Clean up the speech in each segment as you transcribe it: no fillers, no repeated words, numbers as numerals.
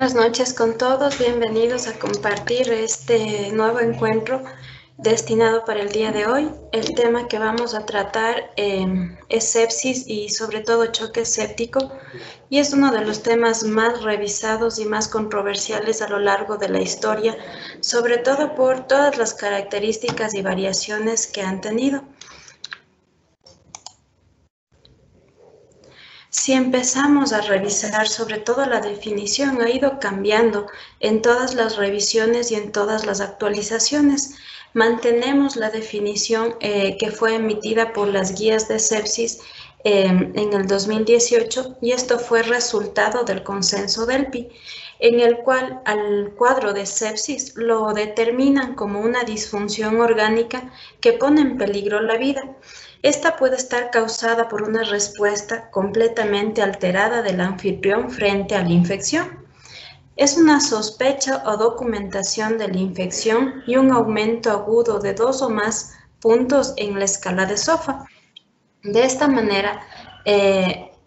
Buenas noches con todos, bienvenidos a compartir este nuevo encuentro destinado para el día de hoy. El tema que vamos a tratar es sepsis y sobre todo choque séptico, y es uno de los temas más revisados y más controversiales a lo largo de la historia, sobre todo por todas las características y variaciones que han tenido. Si empezamos a revisar, sobre todo la definición ha ido cambiando en todas las revisiones y en todas las actualizaciones. Mantenemos la definición que fue emitida por las guías de sepsis en el 2018, y esto fue resultado del consenso del PI, en el cual al cuadro de sepsis lo determinan como una disfunción orgánica que pone en peligro la vida. Esta puede estar causada por una respuesta completamente alterada del anfitrión frente a la infección. Es una sospecha o documentación de la infección y un aumento agudo de 2 o más puntos en la escala de SOFA. De esta manera,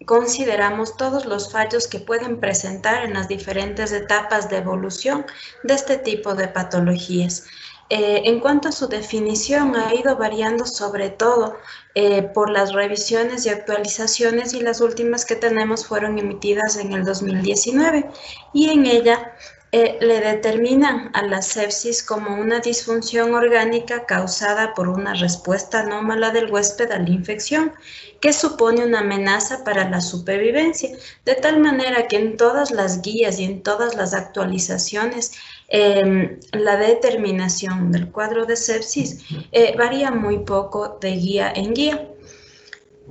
consideramos todos los fallos que pueden presentar en las diferentes etapas de evolución de este tipo de patologías. En cuanto a su definición, ha ido variando sobre todo por las revisiones y actualizaciones, y las últimas que tenemos fueron emitidas en el 2019, y en ella le determinan a la sepsis como una disfunción orgánica causada por una respuesta anómala del huésped a la infección, que supone una amenaza para la supervivencia, de tal manera que en todas las guías y en todas las actualizaciones la determinación del cuadro de sepsis varía muy poco de guía en guía.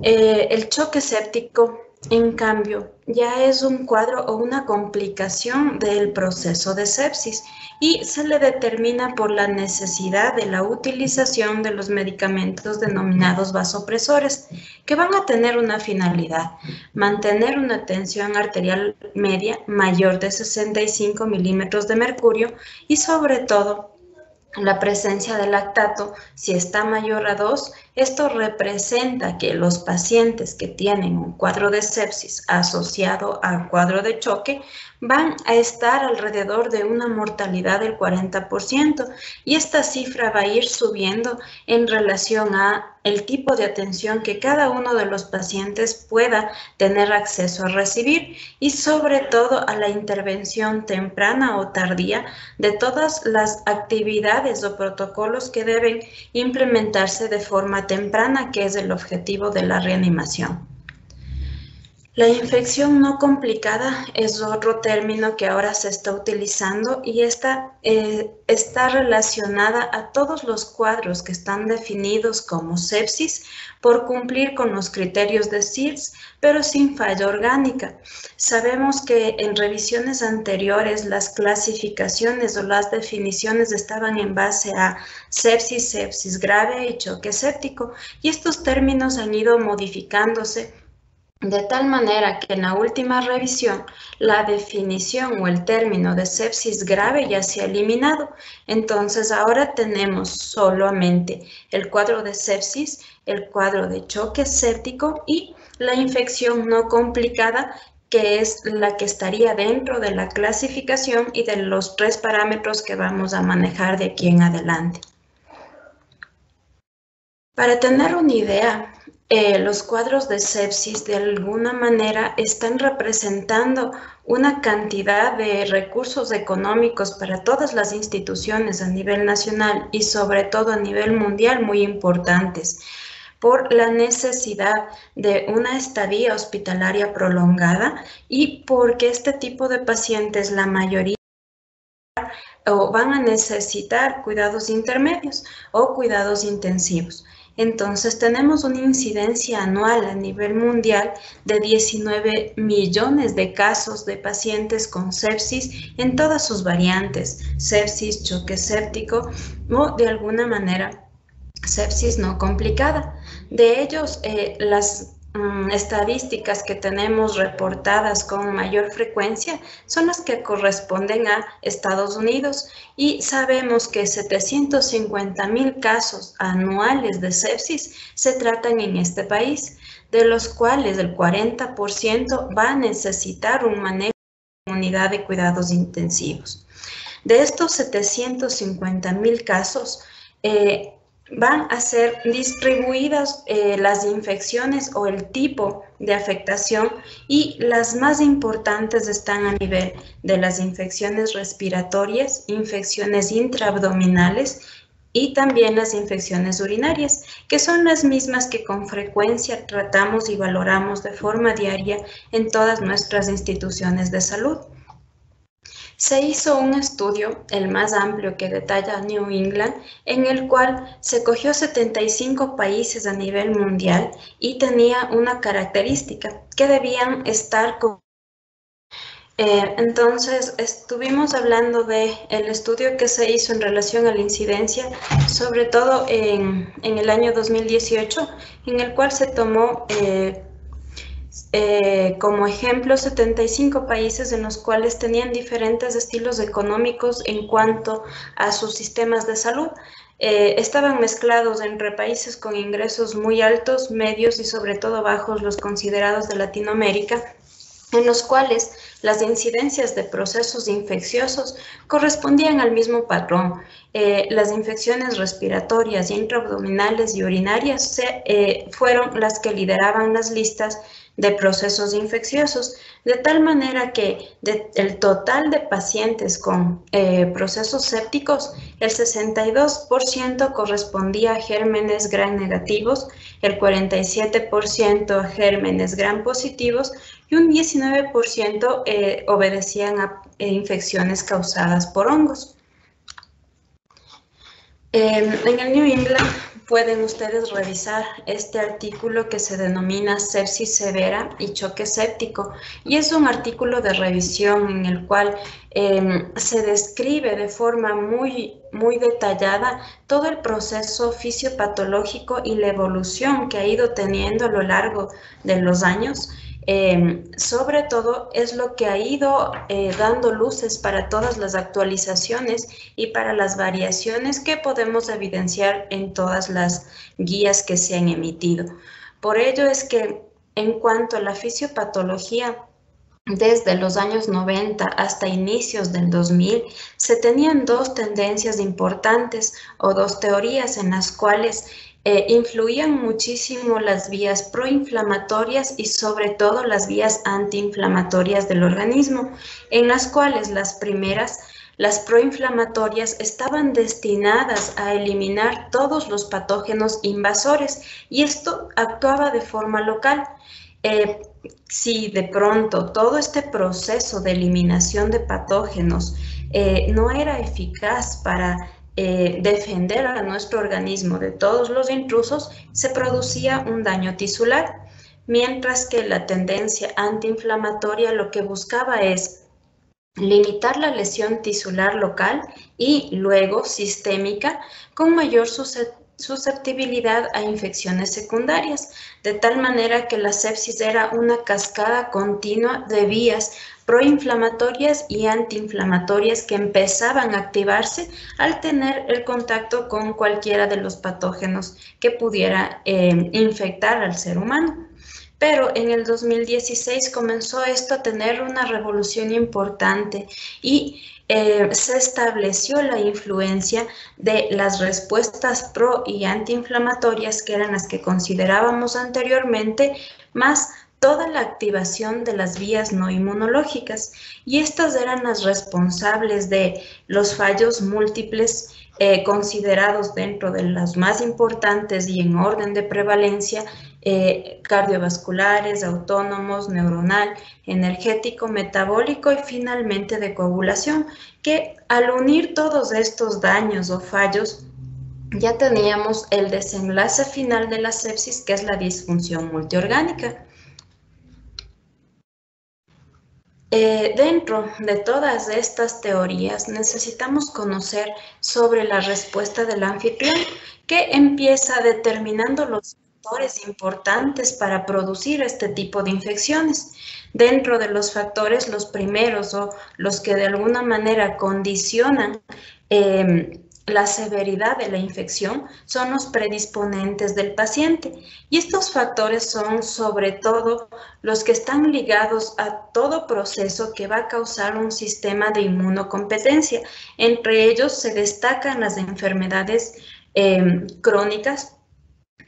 El choque séptico, en cambio, ya es un cuadro o una complicación del proceso de sepsis, y se le determina por la necesidad de la utilización de los medicamentos denominados vasopresores, que van a tener una finalidad: mantener una tensión arterial media mayor de 65 milímetros de mercurio, y sobre todo la presencia de lactato. Si está mayor a 2, esto representa que los pacientes que tienen un cuadro de sepsis asociado al cuadro de choque van a estar alrededor de una mortalidad del 40%, y esta cifra va a ir subiendo en relación a el tipo de atención que cada uno de los pacientes pueda tener acceso a recibir, y sobre todo a la intervención temprana o tardía de todas las actividades o protocolos que deben implementarse de forma temprana, que es el objetivo de la reanimación. La infección no complicada es otro término que ahora se está utilizando, y esta está relacionada a todos los cuadros que están definidos como sepsis por cumplir con los criterios de SIRS, pero sin falla orgánica. Sabemos que en revisiones anteriores las clasificaciones o las definiciones estaban en base a sepsis, sepsis grave y choque séptico, y estos términos han ido modificándose de tal manera que en la última revisión la definición o el término de sepsis grave ya se ha eliminado. Entonces ahora tenemos solamente el cuadro de sepsis, el cuadro de choque séptico y la infección no complicada, que es la que estaría dentro de la clasificación y de los 3 parámetros que vamos a manejar de aquí en adelante. Para tener una idea, los cuadros de sepsis de alguna manera están representando una cantidad de recursos económicos para todas las instituciones a nivel nacional y sobre todo a nivel mundial muy importantes, por la necesidad de una estadía hospitalaria prolongada, y porque este tipo de pacientes, la mayoría, o van a necesitar cuidados intermedios o cuidados intensivos. Entonces tenemos una incidencia anual a nivel mundial de 19 millones de casos de pacientes con sepsis en todas sus variantes: sepsis, choque séptico o de alguna manera sepsis no complicada. De ellos, las estadísticas que tenemos reportadas con mayor frecuencia son las que corresponden a Estados Unidos, y sabemos que 750,000 casos anuales de sepsis se tratan en este país, de los cuales el 40% va a necesitar un manejo unidad de cuidados intensivos. De estos 750,000 casos, van a ser distribuidas las infecciones o el tipo de afectación, y las más importantes están a nivel de las infecciones respiratorias, infecciones intraabdominales y también las infecciones urinarias, que son las mismas que con frecuencia tratamos y valoramos de forma diaria en todas nuestras instituciones de salud. Se hizo un estudio, el más amplio que detalla New England, en el cual se cogió 75 países a nivel mundial y tenía una característica, que debían estar con... Entonces, estuvimos hablando del estudio que se hizo en relación a la incidencia, sobre todo en el año 2018, en el cual se tomó como ejemplo 75 países en los cuales tenían diferentes estilos económicos en cuanto a sus sistemas de salud. Estaban mezclados entre países con ingresos muy altos, medios y sobre todo bajos, los considerados de Latinoamérica, en los cuales las incidencias de procesos infecciosos correspondían al mismo patrón. Las infecciones respiratorias, intraabdominales y urinarias fueron las que lideraban las listas de procesos infecciosos, de tal manera que el total de pacientes con procesos sépticos, el 62% correspondía a gérmenes gram negativos, el 47% a gérmenes gram positivos y un 19% obedecían a infecciones causadas por hongos. En el New England pueden ustedes revisar este artículo que se denomina sepsis severa y choque séptico, y es un artículo de revisión en el cual se describe de forma muy detallada todo el proceso fisiopatológico y la evolución que ha ido teniendo a lo largo de los años. Sobre todo es lo que ha ido dando luces para todas las actualizaciones y para las variaciones que podemos evidenciar en todas las guías que se han emitido. Por ello es que en cuanto a la fisiopatología, desde los años 90 hasta inicios del 2000, se tenían dos tendencias importantes o dos teorías en las cuales influían muchísimo las vías proinflamatorias y sobre todo las vías antiinflamatorias del organismo, en las cuales las primeras, las proinflamatorias, estaban destinadas a eliminar todos los patógenos invasores, y esto actuaba de forma local. Si de pronto todo este proceso de eliminación de patógenos no era eficaz para defender a nuestro organismo de todos los intrusos, se producía un daño tisular, mientras que la tendencia antiinflamatoria lo que buscaba es limitar la lesión tisular local y luego sistémica con mayor susceptibilidad a infecciones secundarias, de tal manera que la sepsis era una cascada continua de vías proinflamatorias y antiinflamatorias que empezaban a activarse al tener el contacto con cualquiera de los patógenos que pudiera infectar al ser humano. Pero en el 2016 comenzó esto a tener una revolución importante y se estableció la influencia de las respuestas pro y antiinflamatorias, que eran las que considerábamos anteriormente, más toda la activación de las vías no inmunológicas, y estas eran las responsables de los fallos múltiples considerados dentro de las más importantes y en orden de prevalencia, cardiovasculares, autónomos, neuronal, energético, metabólico y finalmente de coagulación, que al unir todos estos daños o fallos ya teníamos el desenlace final de la sepsis, que es la disfunción multiorgánica. Dentro de todas estas teorías necesitamos conocer sobre la respuesta del anfitrión, que empieza determinando los factores importantes para producir este tipo de infecciones. Dentro de los factores, los primeros o los que de alguna manera condicionan la severidad de la infección son los predisponentes del paciente. Y estos factores son sobre todo los que están ligados a todo proceso que va a causar un sistema de inmunocompetencia. Entre ellos se destacan las enfermedades crónicas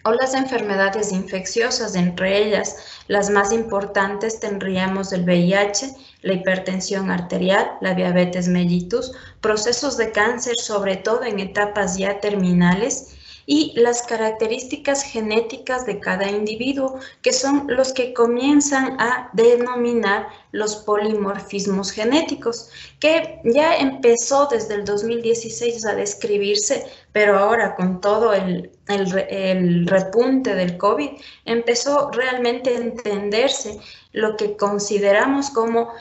o las enfermedades infecciosas. Entre ellas, las más importantes tendríamos el VIH, la hipertensión arterial, la diabetes mellitus, procesos de cáncer, sobre todo en etapas ya terminales, y las características genéticas de cada individuo, que son los que comienzan a denominar los polimorfismos genéticos, que ya empezó desde el 2016 a describirse, pero ahora con todo el repunte del COVID, empezó realmente a entenderse lo que consideramos como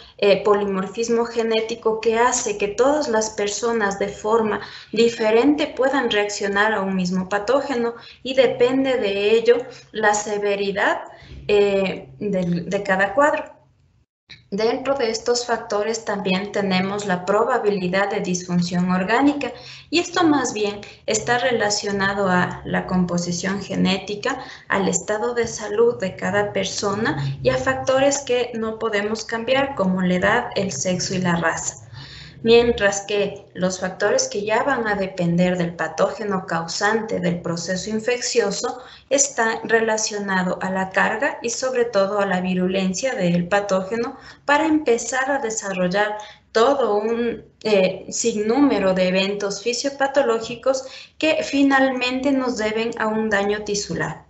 polimorfismo genético, que hace que todas las personas de forma diferente puedan reaccionar a un mismo patógeno, y depende de ello la severidad de cada cuadro. Dentro de estos factores también tenemos la probabilidad de disfunción orgánica, y esto más bien está relacionado a la composición genética, al estado de salud de cada persona y a factores que no podemos cambiar, como la edad, el sexo y la raza. Mientras que los factores que ya van a depender del patógeno causante del proceso infeccioso están relacionados a la carga y sobre todo a la virulencia del patógeno, para empezar a desarrollar todo un sinnúmero de eventos fisiopatológicos que finalmente nos deben a un daño tisular.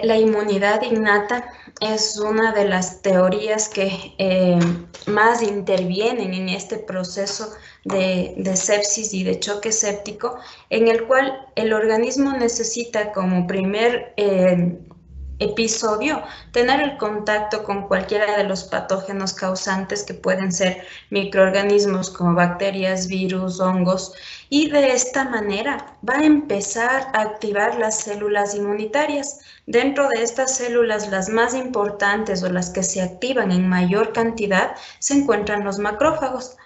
La inmunidad innata es una de las teorías que más intervienen en este proceso de sepsis y de choque séptico, en el cual el organismo necesita como primer episodio tener el contacto con cualquiera de los patógenos causantes, que pueden ser microorganismos como bacterias, virus, hongos, y de esta manera va a empezar a activar las células inmunitarias. Dentro de estas células, las más importantes o las que se activan en mayor cantidad se encuentran los macrófagos,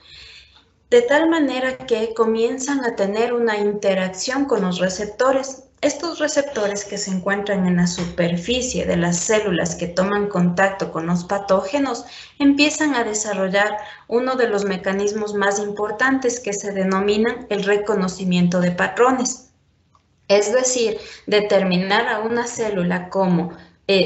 de tal manera que comienzan a tener una interacción con los receptores. Estos receptores, que se encuentran en la superficie de las células que toman contacto con los patógenos, empiezan a desarrollar uno de los mecanismos más importantes, que se denominan el reconocimiento de patrones. Es decir, determinar a una célula como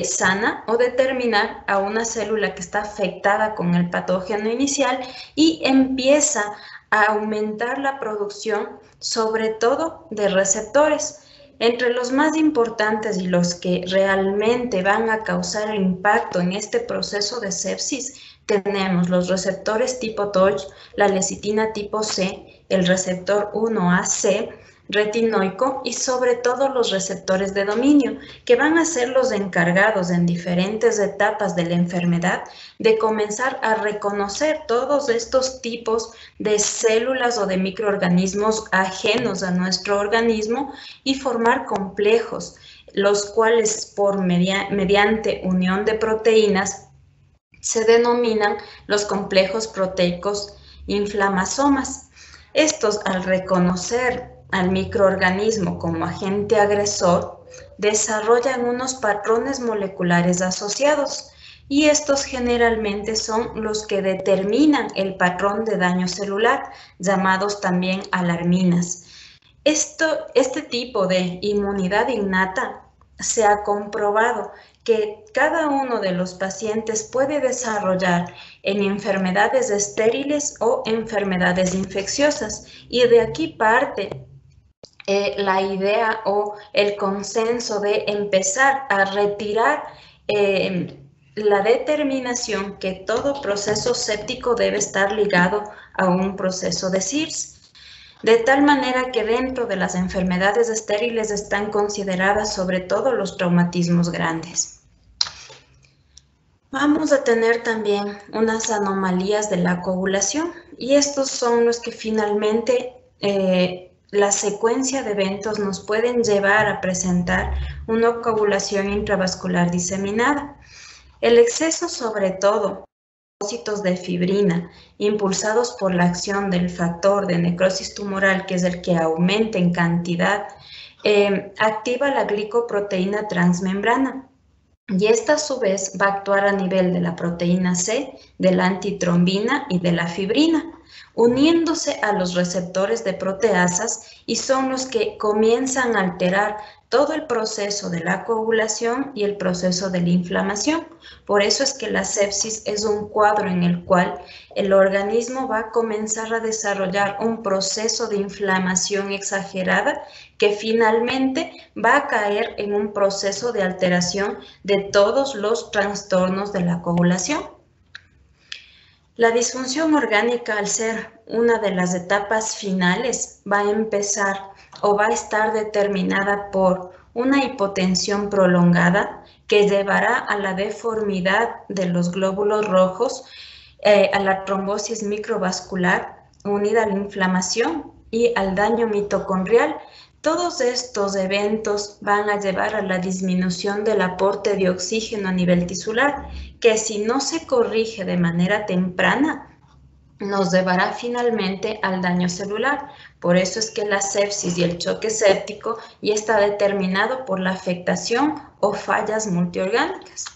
sana, o determinar a una célula que está afectada con el patógeno inicial, y empieza a aumentar la producción, sobre todo de receptores. Entre los más importantes y los que realmente van a causar impacto en este proceso de sepsis, tenemos los receptores tipo TORCH, la lecitina tipo C, el receptor 1AC, retinoico, y sobre todo los receptores de dominio, que van a ser los encargados en diferentes etapas de la enfermedad de comenzar a reconocer todos estos tipos de células o de microorganismos ajenos a nuestro organismo y formar complejos, los cuales mediante unión de proteínas se denominan los complejos proteicos inflamasomas. Estos, al reconocer al microorganismo como agente agresor, desarrollan unos patrones moleculares asociados, y estos generalmente son los que determinan el patrón de daño celular, llamados también alarminas. Este tipo de inmunidad innata se ha comprobado que cada uno de los pacientes puede desarrollar en enfermedades estériles o enfermedades infecciosas, y de aquí parte la idea o el consenso de empezar a retirar la determinación que todo proceso séptico debe estar ligado a un proceso de SIRS, de tal manera que dentro de las enfermedades estériles están consideradas sobre todo los traumatismos grandes. Vamos a tener también unas anomalías de la coagulación, y estos son los que finalmente la secuencia de eventos nos pueden llevar a presentar una coagulación intravascular diseminada. El exceso, sobre todo, linfocitos de fibrina, impulsados por la acción del factor de necrosis tumoral, que es el que aumenta en cantidad, activa la glicoproteína transmembrana. Y esta a su vez va a actuar a nivel de la proteína C, de la antitrombina y de la fibrina, uniéndose a los receptores de proteasas, y son los que comienzan a alterar todo el proceso de la coagulación y el proceso de la inflamación. Por eso es que la sepsis es un cuadro en el cual el organismo va a comenzar a desarrollar un proceso de inflamación exagerada que finalmente va a caer en un proceso de alteración de todos los trastornos de la coagulación. La disfunción orgánica, al ser una de las etapas finales, va a empezar o va a estar determinada por una hipotensión prolongada que llevará a la deformidad de los glóbulos rojos, a la trombosis microvascular, unida a la inflamación y al daño mitocondrial. Todos estos eventos van a llevar a la disminución del aporte de oxígeno a nivel tisular, que si no se corrige de manera temprana, nos llevará finalmente al daño celular. Por eso es que la sepsis y el choque séptico ya está determinado por la afectación o fallas multiorgánicas.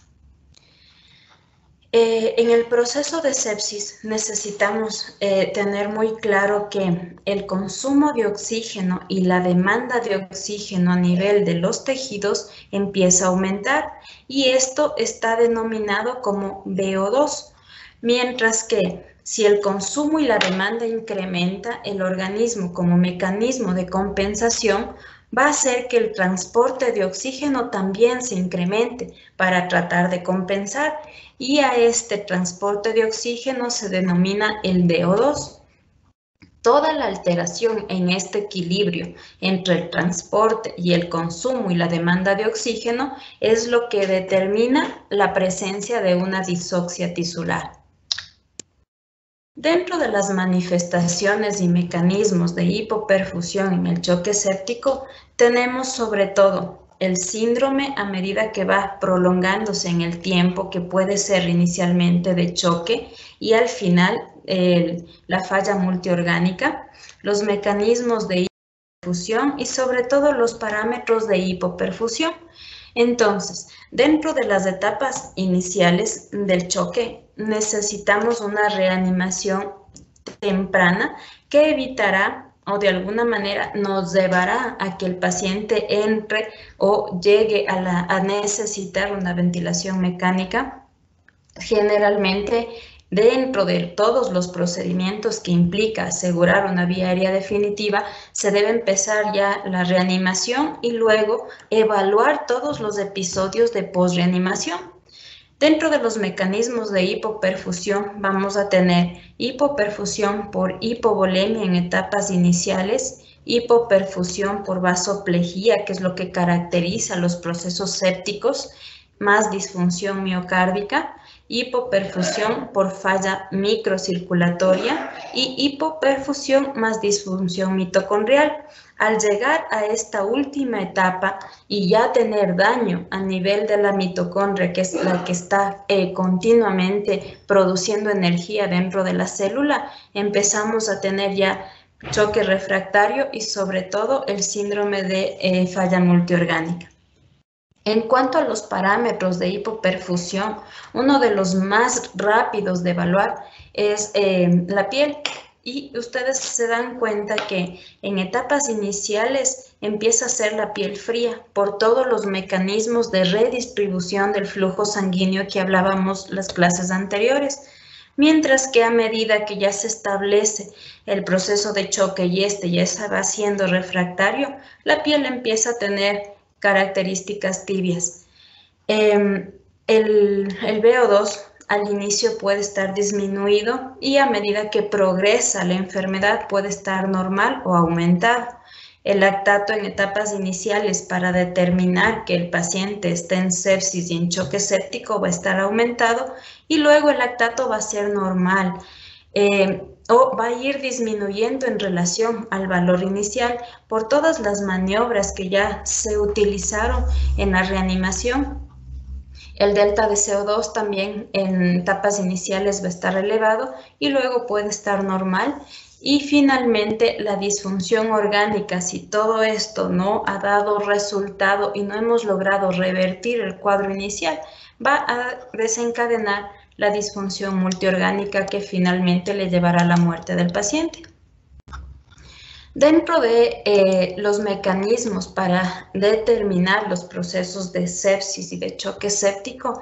En el proceso de sepsis necesitamos tener muy claro que el consumo de oxígeno y la demanda de oxígeno a nivel de los tejidos empieza a aumentar, y esto está denominado como VO2, mientras que si el consumo y la demanda incrementa, el organismo, como mecanismo de compensación, va a hacer que el transporte de oxígeno también se incremente para tratar de compensar, y a este transporte de oxígeno se denomina el DO2. Toda la alteración en este equilibrio entre el transporte y el consumo y la demanda de oxígeno es lo que determina la presencia de una disoxia tisular. Dentro de las manifestaciones y mecanismos de hipoperfusión en el choque séptico, tenemos sobre todo el síndrome a medida que va prolongándose en el tiempo, que puede ser inicialmente de choque y al final la falla multiorgánica, los mecanismos de hipoperfusión y sobre todo los parámetros de hipoperfusión. Entonces, dentro de las etapas iniciales del choque, necesitamos una reanimación temprana que evitará o de alguna manera nos llevará a que el paciente entre o llegue a necesitar una ventilación mecánica. Generalmente, dentro de todos los procedimientos que implica asegurar una vía aérea definitiva, se debe empezar ya la reanimación y luego evaluar todos los episodios de posreanimación. Dentro de los mecanismos de hipoperfusión vamos a tener hipoperfusión por hipovolemia en etapas iniciales, hipoperfusión por vasoplejía, que es lo que caracteriza los procesos sépticos, más disfunción miocárdica, hipoperfusión por falla microcirculatoria y hipoperfusión más disfunción mitocondrial. Al llegar a esta última etapa y ya tener daño a nivel de la mitocondria, que es la que está continuamente produciendo energía dentro de la célula, empezamos a tener ya choque refractario y sobre todo el síndrome de falla multiorgánica. En cuanto a los parámetros de hipoperfusión, uno de los más rápidos de evaluar es la piel. Y ustedes se dan cuenta que en etapas iniciales empieza a ser la piel fría por todos los mecanismos de redistribución del flujo sanguíneo que hablábamos las clases anteriores. Mientras que a medida que ya se establece el proceso de choque y ya se va haciendo refractario, la piel empieza a tener características tibias. El VO2 al inicio puede estar disminuido y a medida que progresa la enfermedad puede estar normal o aumentado. El lactato en etapas iniciales para determinar que el paciente está en sepsis y en choque séptico va a estar aumentado, y luego el lactato va a ser normal o va a ir disminuyendo en relación al valor inicial por todas las maniobras que ya se utilizaron en la reanimación. El delta de CO2 también en etapas iniciales va a estar elevado y luego puede estar normal. Y finalmente la disfunción orgánica, si todo esto no ha dado resultado y no hemos logrado revertir el cuadro inicial, va a desencadenar la disfunción multiorgánica que finalmente le llevará a la muerte del paciente. Dentro de los mecanismos para determinar los procesos de sepsis y de choque séptico,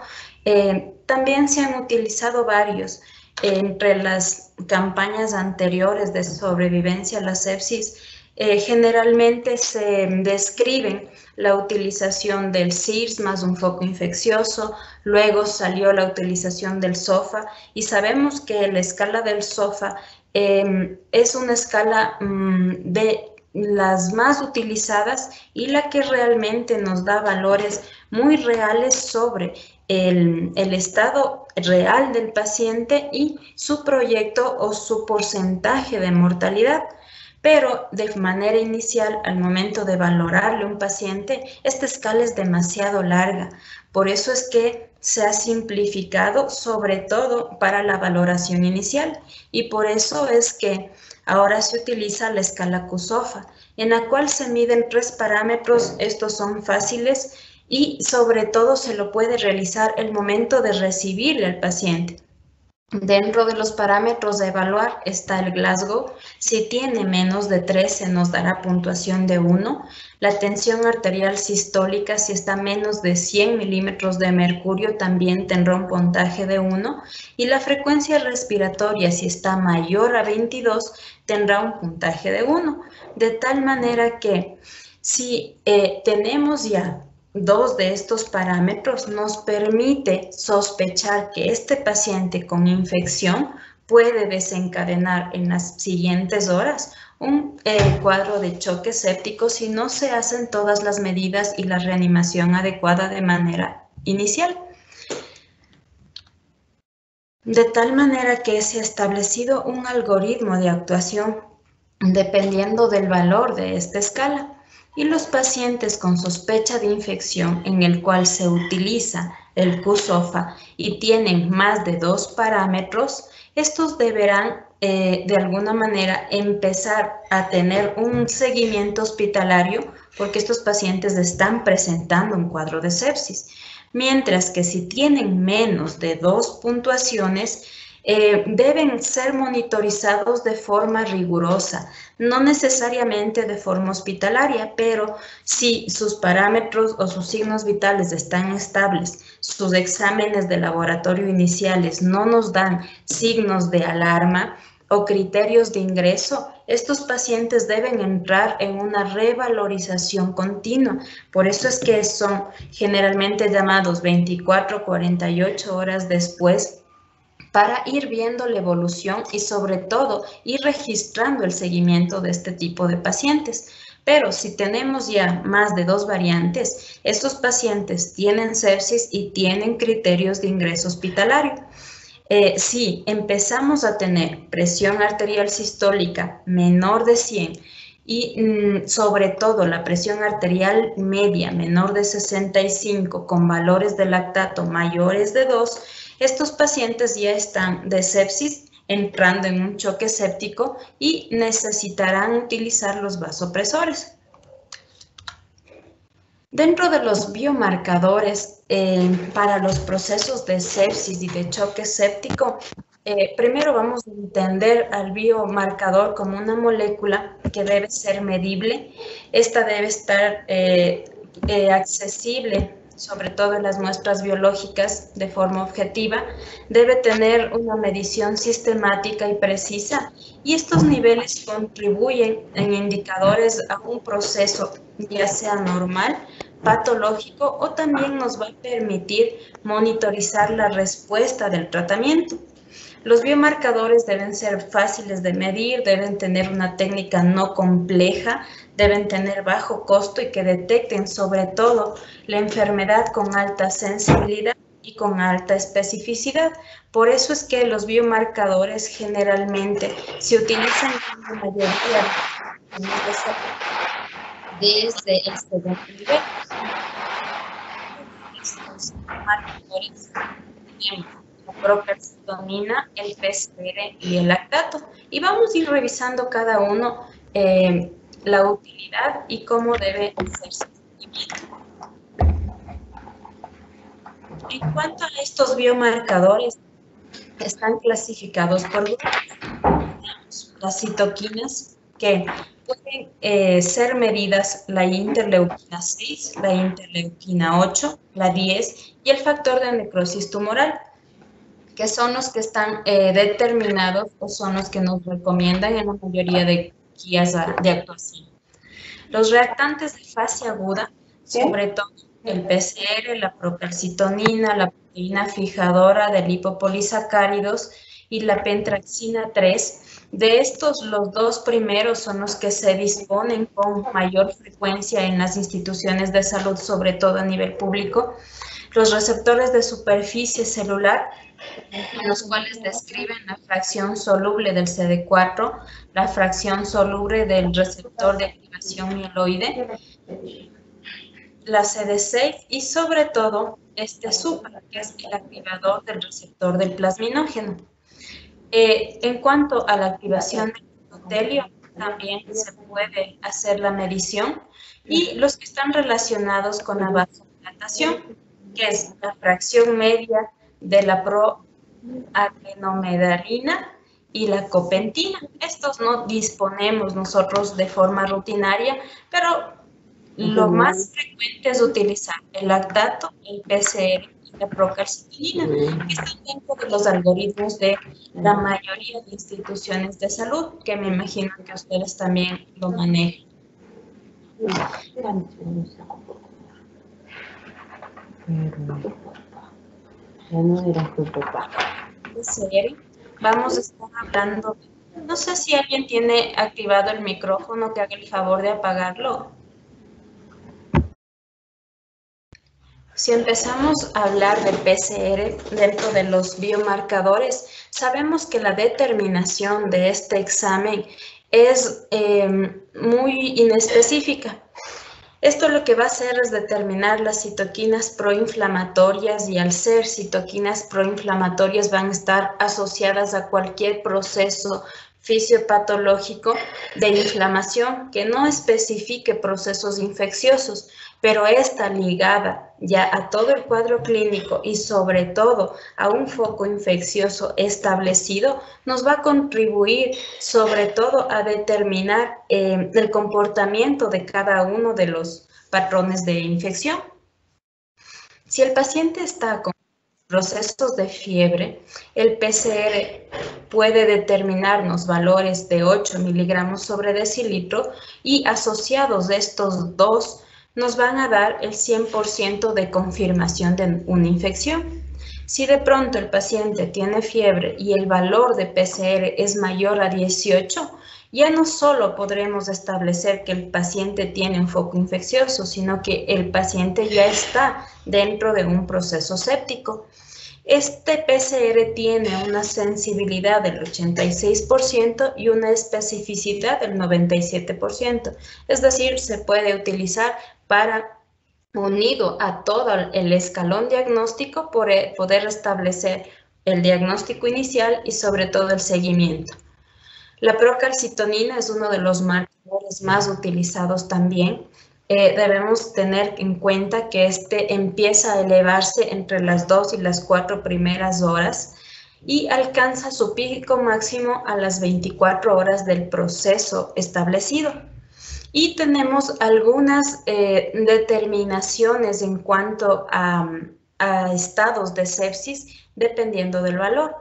también se han utilizado varios. Entre las campañas anteriores de sobrevivencia a la sepsis, generalmente se describen la utilización del SIRS más un foco infeccioso, luego salió la utilización del SOFA y sabemos que la escala del SOFA es una escala de las más utilizadas y la que realmente nos da valores muy reales sobre el estado real del paciente y su proyecto o su porcentaje de mortalidad. Pero de manera inicial, al momento de valorarle a un paciente, esta escala es demasiado larga. Por eso es que se ha simplificado, sobre todo para la valoración inicial. Y por eso es que ahora se utiliza la escala QSOFA, en la cual se miden 3 parámetros. Estos son fáciles y sobre todo se lo puede realizar el momento de recibirle al paciente. Dentro de los parámetros de evaluar está el Glasgow. Si tiene menos de 13 nos dará puntuación de 1. La tensión arterial sistólica, si está menos de 100 milímetros de mercurio, también tendrá un puntaje de 1. Y la frecuencia respiratoria, si está mayor a 22, tendrá un puntaje de 1. De tal manera que si tenemos ya 2 de estos parámetros, nos permite sospechar que este paciente con infección puede desencadenar en las siguientes horas un cuadro de choque séptico si no se hacen todas las medidas y la reanimación adecuada de manera inicial. De tal manera que se ha establecido un algoritmo de actuación dependiendo del valor de esta escala. Y los pacientes con sospecha de infección en el cual se utiliza el QSOFA y tienen más de 2 parámetros, estos deberán de alguna manera empezar a tener un seguimiento hospitalario porque estos pacientes están presentando un cuadro de sepsis. Mientras que si tienen menos de 2 puntuaciones, deben ser monitorizados de forma rigurosa, no necesariamente de forma hospitalaria, pero si sus parámetros o sus signos vitales están estables, sus exámenes de laboratorio iniciales no nos dan signos de alarma o criterios de ingreso, estos pacientes deben entrar en una revalorización continua. Por eso es que son generalmente llamados 24 48 horas después para ir viendo la evolución y sobre todo ir registrando el seguimiento de este tipo de pacientes. Pero si tenemos ya más de 2 variantes, estos pacientes tienen sepsis y tienen criterios de ingreso hospitalario. Si empezamos a tener presión arterial sistólica menor de 100 y sobre todo la presión arterial media menor de 65 con valores de lactato mayores de 2, estos pacientes ya están de sepsis entrando en un choque séptico y necesitarán utilizar los vasopresores. Dentro de los biomarcadores para los procesos de sepsis y de choque séptico, primero vamos a entender al biomarcador como una molécula que debe ser medible. Esta debe estar accesible, sobre todo en las muestras biológicas, de forma objetiva. Debe tener una medición sistemática y precisa. Y estos niveles contribuyen en indicadores a un proceso, ya sea normal, patológico, o también nos va a permitir monitorizar la respuesta del tratamiento. Los biomarcadores deben ser fáciles de medir, deben tener una técnica no compleja, deben tener bajo costo y que detecten sobre todo la enfermedad con alta sensibilidad y con alta especificidad. Por eso es que los biomarcadores generalmente se utilizan en la mayoría desde el segundo nivel. biomarcadores tenemos la procalcitonina, el PCR y el lactato. Y vamos a ir revisando cada uno la utilidad y cómo debe hacerse el seguimiento. En cuanto a estos biomarcadores, están clasificados por grupos. Las citoquinas, que pueden ser medidas la interleuquina 6, la interleuquina 8, la 10 y el factor de necrosis tumoral, que son los que están determinados o son los que nos recomiendan en la mayoría de guías de actuación. Los reactantes de fase aguda, sobre todo el PCR, la procalcitonina, la proteína fijadora de lipopolisacáridos y la pentraxina 3. De estos, los dos primeros son los que se disponen con mayor frecuencia en las instituciones de salud, sobre todo a nivel público. Los receptores de superficie celular, en los cuales describen la fracción soluble del CD4, la fracción soluble del receptor de activación mieloide, la CD6 y sobre todo este SUPA, que es el activador del receptor del plasminógeno. En cuanto a la activación del endotelio, también se puede hacer la medición, y los que están relacionados con la vasodilatación, que es la fracción media de la proadenomedarina y la copentina. Estos no disponemos nosotros de forma rutinaria, pero lo más frecuente es utilizar el lactato, el PCR y la procalcitonina, que están dentro de los algoritmos de la mayoría de instituciones de salud, que me imagino que ustedes también lo manejan. Vamos a estar hablando. No sé si alguien tiene activado el micrófono, que haga el favor de apagarlo. Si empezamos a hablar del PCR dentro de los biomarcadores, sabemos que la determinación de este examen es muy inespecífica. Esto lo que va a hacer es determinar las citoquinas proinflamatorias, y al ser citoquinas proinflamatorias van a estar asociadas a cualquier proceso fisiopatológico de inflamación que no especifique procesos infecciosos, pero está ligada ya a todo el cuadro clínico y sobre todo a un foco infeccioso establecido, nos va a contribuir sobre todo a determinar el comportamiento de cada uno de los patrones de infección. Si el paciente está con procesos de fiebre, el PCR puede determinarnos valores de 8 miligramos sobre decilitro, y asociados de estos dos nos van a dar el 100% de confirmación de una infección. Si de pronto el paciente tiene fiebre y el valor de PCR es mayor a 18, ya no solo podremos establecer que el paciente tiene un foco infeccioso, sino que el paciente ya está dentro de un proceso séptico. Este PCR tiene una sensibilidad del 86% y una especificidad del 97%. Es decir, se puede utilizar para, unido a todo el escalón diagnóstico, poder establecer el diagnóstico inicial y sobre todo el seguimiento. La procalcitonina es uno de los marcadores más utilizados también. Debemos tener en cuenta que este empieza a elevarse entre las 2 y las 4 primeras horas y alcanza su pico máximo a las 24 horas del proceso establecido. Y tenemos algunas determinaciones en cuanto a estados de sepsis dependiendo del valor.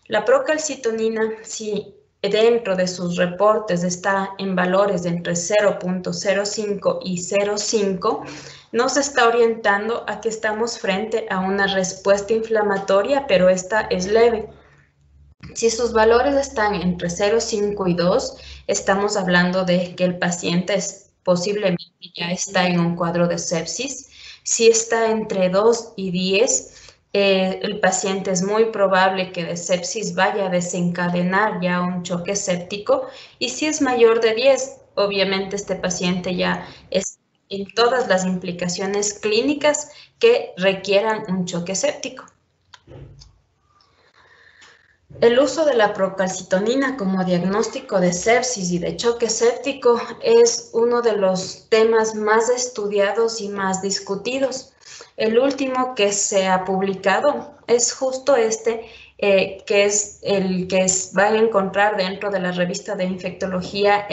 La procalcitonina, si dentro de sus reportes está en valores de entre 0.05 y 0.5, nos está orientando a que estamos frente a una respuesta inflamatoria, pero esta es leve. Si sus valores están entre 0.5 y 2, estamos hablando de que el paciente posiblemente ya está en un cuadro de sepsis. Si está entre 2 y 10, el paciente es muy probable que de sepsis vaya a desencadenar ya un choque séptico, y si es mayor de 10, obviamente este paciente ya es en todas las implicaciones clínicas que requieran un choque séptico. El uso de la procalcitonina como diagnóstico de sepsis y de choque séptico es uno de los temas más estudiados y más discutidos. El último que se ha publicado es justo este, que es el que van a encontrar dentro de la revista de infectología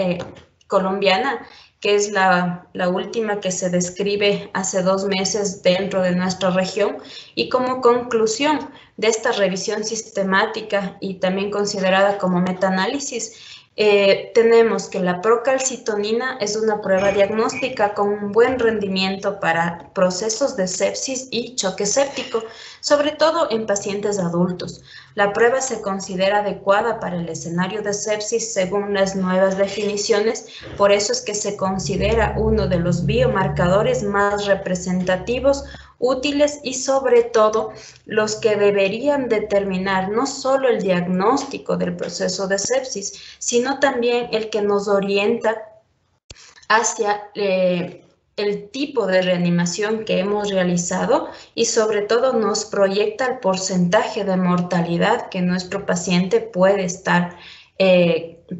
colombiana, que es la última que se describe hace 2 meses dentro de nuestra región. Y como conclusión de esta revisión sistemática y también considerada como metaanálisis, tenemos que la procalcitonina es una prueba diagnóstica con un buen rendimiento para procesos de sepsis y choque séptico, sobre todo en pacientes adultos. La prueba se considera adecuada para el escenario de sepsis según las nuevas definiciones, por eso es que se considera uno de los biomarcadores más representativos, útiles y sobre todo los que deberían determinar no solo el diagnóstico del proceso de sepsis, sino también el que nos orienta hacia el tipo de reanimación que hemos realizado y sobre todo nos proyecta el porcentaje de mortalidad que nuestro paciente puede estar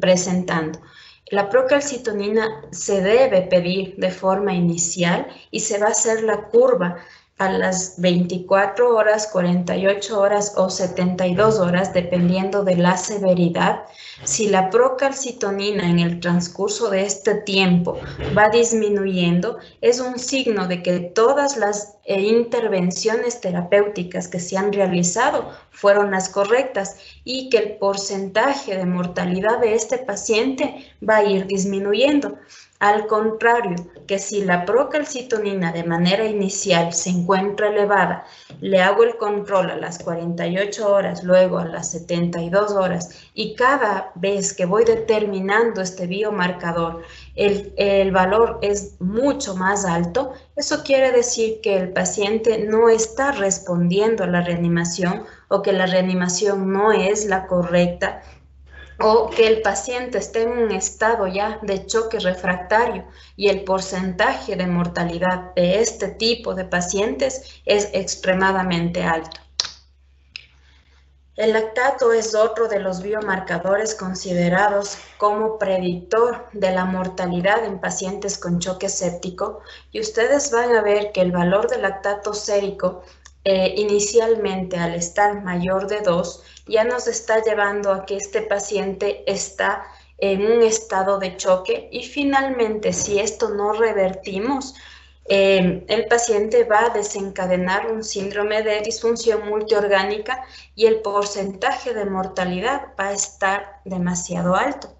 presentando. La procalcitonina se debe pedir de forma inicial y se va a hacer la curva a las 24 horas, 48 horas o 72 horas, dependiendo de la severidad. Si la procalcitonina en el transcurso de este tiempo va disminuyendo, es un signo de que todas las intervenciones terapéuticas que se han realizado fueron las correctas y que el porcentaje de mortalidad de este paciente va a ir disminuyendo. Al contrario, que si la procalcitonina de manera inicial se encuentra elevada, le hago el control a las 48 horas, luego a las 72 horas y cada vez que voy determinando este biomarcador, el valor es mucho más alto, eso quiere decir que el paciente no está respondiendo a la reanimación o que la reanimación no es la correcta, o que el paciente esté en un estado ya de choque refractario y el porcentaje de mortalidad de este tipo de pacientes es extremadamente alto. El lactato es otro de los biomarcadores considerados como predictor de la mortalidad en pacientes con choque séptico y ustedes van a ver que el valor del lactato sérico inicialmente al estar mayor de 2 ya nos está llevando a que este paciente está en un estado de choque y finalmente si esto no revertimos, el paciente va a desencadenar un síndrome de disfunción multiorgánica y el porcentaje de mortalidad va a estar demasiado alto.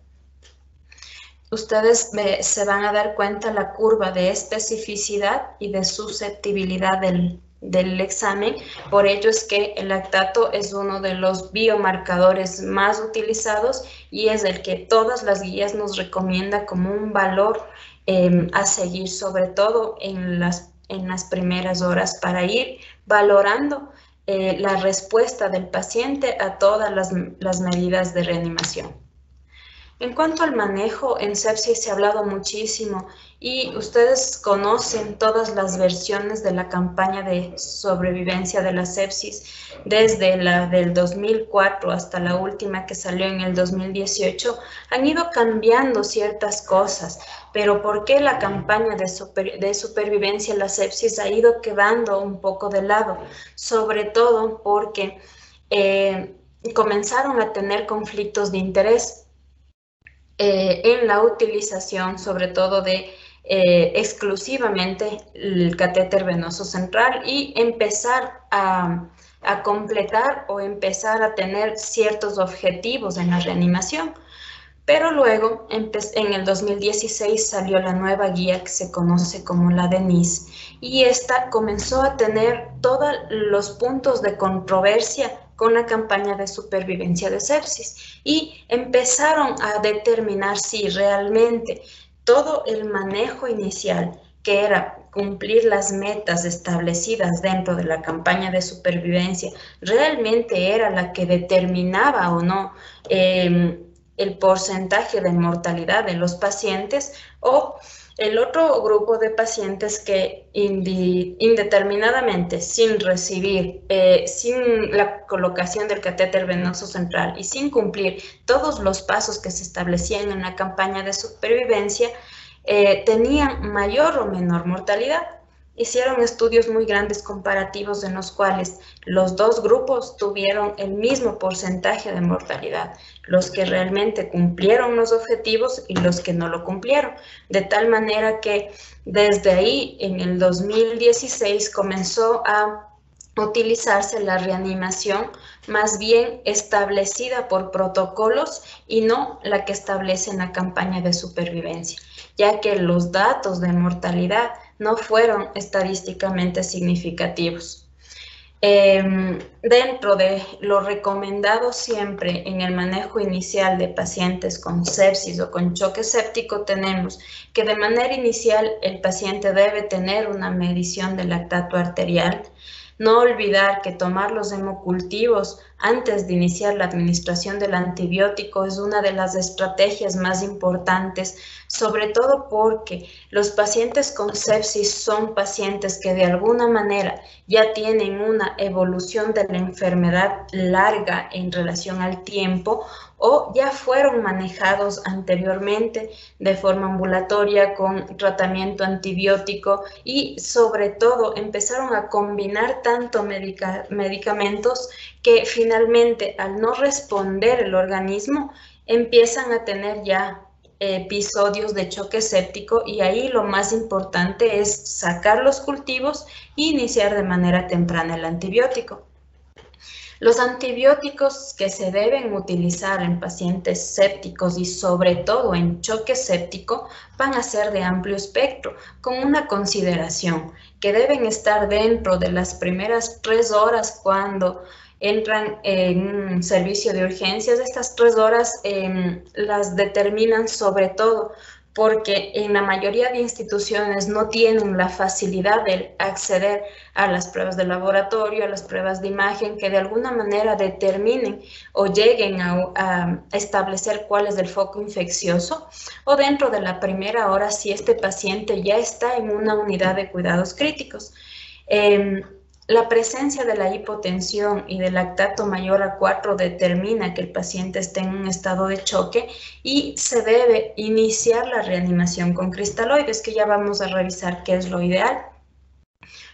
Ustedes se van a dar cuenta la curva de especificidad y de susceptibilidad del examen, por ello es que el lactato es uno de los biomarcadores más utilizados y es el que todas las guías nos recomienda como un valor a seguir, sobre todo en las primeras horas, para ir valorando la respuesta del paciente a todas las medidas de reanimación. En cuanto al manejo, en sepsis se ha hablado muchísimo y ustedes conocen todas las versiones de la campaña de sobrevivencia de la sepsis, desde la del 2004 hasta la última que salió en el 2018, han ido cambiando ciertas cosas, pero ¿por qué la campaña de supervivencia de la sepsis ha ido quedando un poco de lado? Sobre todo porque comenzaron a tener conflictos de interés en la utilización, sobre todo de exclusivamente el catéter venoso central y empezar a completar o empezar a tener ciertos objetivos en la reanimación. Pero luego, en el 2016, salió la nueva guía que se conoce como la de NICE y esta comenzó a tener todos los puntos de controversia con la campaña de supervivencia de sepsis y empezaron a determinar si realmente todo el manejo inicial, que era cumplir las metas establecidas dentro de la campaña de supervivencia, realmente era la que determinaba o no el porcentaje de mortalidad de los pacientes, o El otro grupo de pacientes que indeterminadamente, sin recibir, sin la colocación del catéter venoso central y sin cumplir todos los pasos que se establecían en la campaña de supervivencia, tenían mayor o menor mortalidad. Hicieron estudios muy grandes comparativos en los cuales los dos grupos tuvieron el mismo porcentaje de mortalidad, los que realmente cumplieron los objetivos y los que no lo cumplieron, de tal manera que desde ahí, en el 2016, comenzó a utilizarse la reanimación más bien establecida por protocolos y no la que establece en la campaña de supervivencia, ya que los datos de mortalidad no fueron estadísticamente significativos. Dentro de lo recomendado siempre en el manejo inicial de pacientes con sepsis o con choque séptico, tenemos que de manera inicial el paciente debe tener una medición del lactato arterial. No olvidar que tomar los hemocultivos antes de iniciar la administración del antibiótico es una de las estrategias más importantes, sobre todo porque los pacientes con sepsis son pacientes que de alguna manera ya tienen una evolución de la enfermedad larga en relación al tiempo o ya fueron manejados anteriormente de forma ambulatoria con tratamiento antibiótico y sobre todo empezaron a combinar tanto medicamentos que finalmente al no responder el organismo empiezan a tener ya episodios de choque séptico y ahí lo más importante es sacar los cultivos e iniciar de manera temprana el antibiótico. Los antibióticos que se deben utilizar en pacientes sépticos y sobre todo en choque séptico van a ser de amplio espectro, con una consideración que deben estar dentro de las primeras 3 horas cuando entran en un servicio de urgencias. Estas 3 horas las determinan sobre todo porque en la mayoría de instituciones no tienen la facilidad de acceder a las pruebas de laboratorio, a las pruebas de imagen que de alguna manera determinen o lleguen a establecer cuál es el foco infeccioso, o dentro de la primera hora si este paciente ya está en una unidad de cuidados críticos. La presencia de la hipotensión y del lactato mayor a 4 determina que el paciente esté en un estado de choque y se debe iniciar la reanimación con cristaloides, que ya vamos a revisar qué es lo ideal.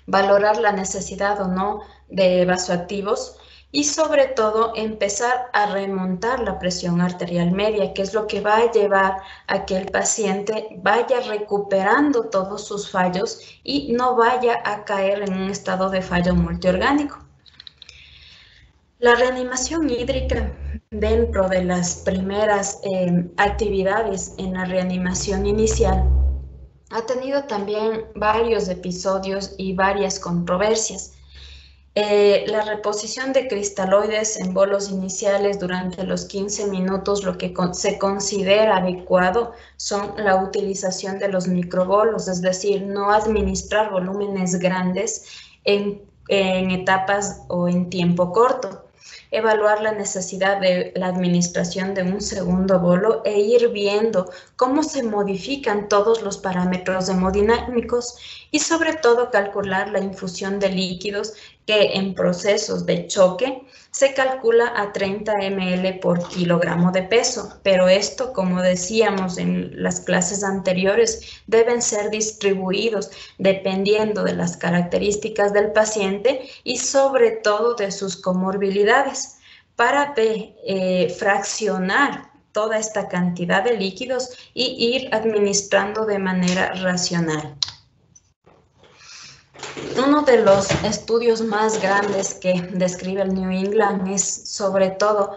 Valorar la necesidad o no de vasoactivos y sobre todo empezar a remontar la presión arterial media, que es lo que va a llevar a que el paciente vaya recuperando todos sus fallos y no vaya a caer en un estado de fallo multiorgánico. La reanimación hídrica dentro de las primeras actividades en la reanimación inicial ha tenido también varios episodios y varias controversias. La reposición de cristaloides en bolos iniciales durante los 15 minutos, lo que se considera adecuado son la utilización de los microbolos, es decir, no administrar volúmenes grandes en etapas o en tiempo corto. Evaluar la necesidad de la administración de un segundo bolo e ir viendo cómo se modifican todos los parámetros hemodinámicos y sobre todo calcular la infusión de líquidos que en procesos de choque se calcula a 30 ml por kilogramo de peso, pero esto, como decíamos en las clases anteriores, deben ser distribuidos dependiendo de las características del paciente y sobre todo de sus comorbilidades para fraccionar toda esta cantidad de líquidos y ir administrando de manera racional. Uno de los estudios más grandes que describe el New England es sobre todo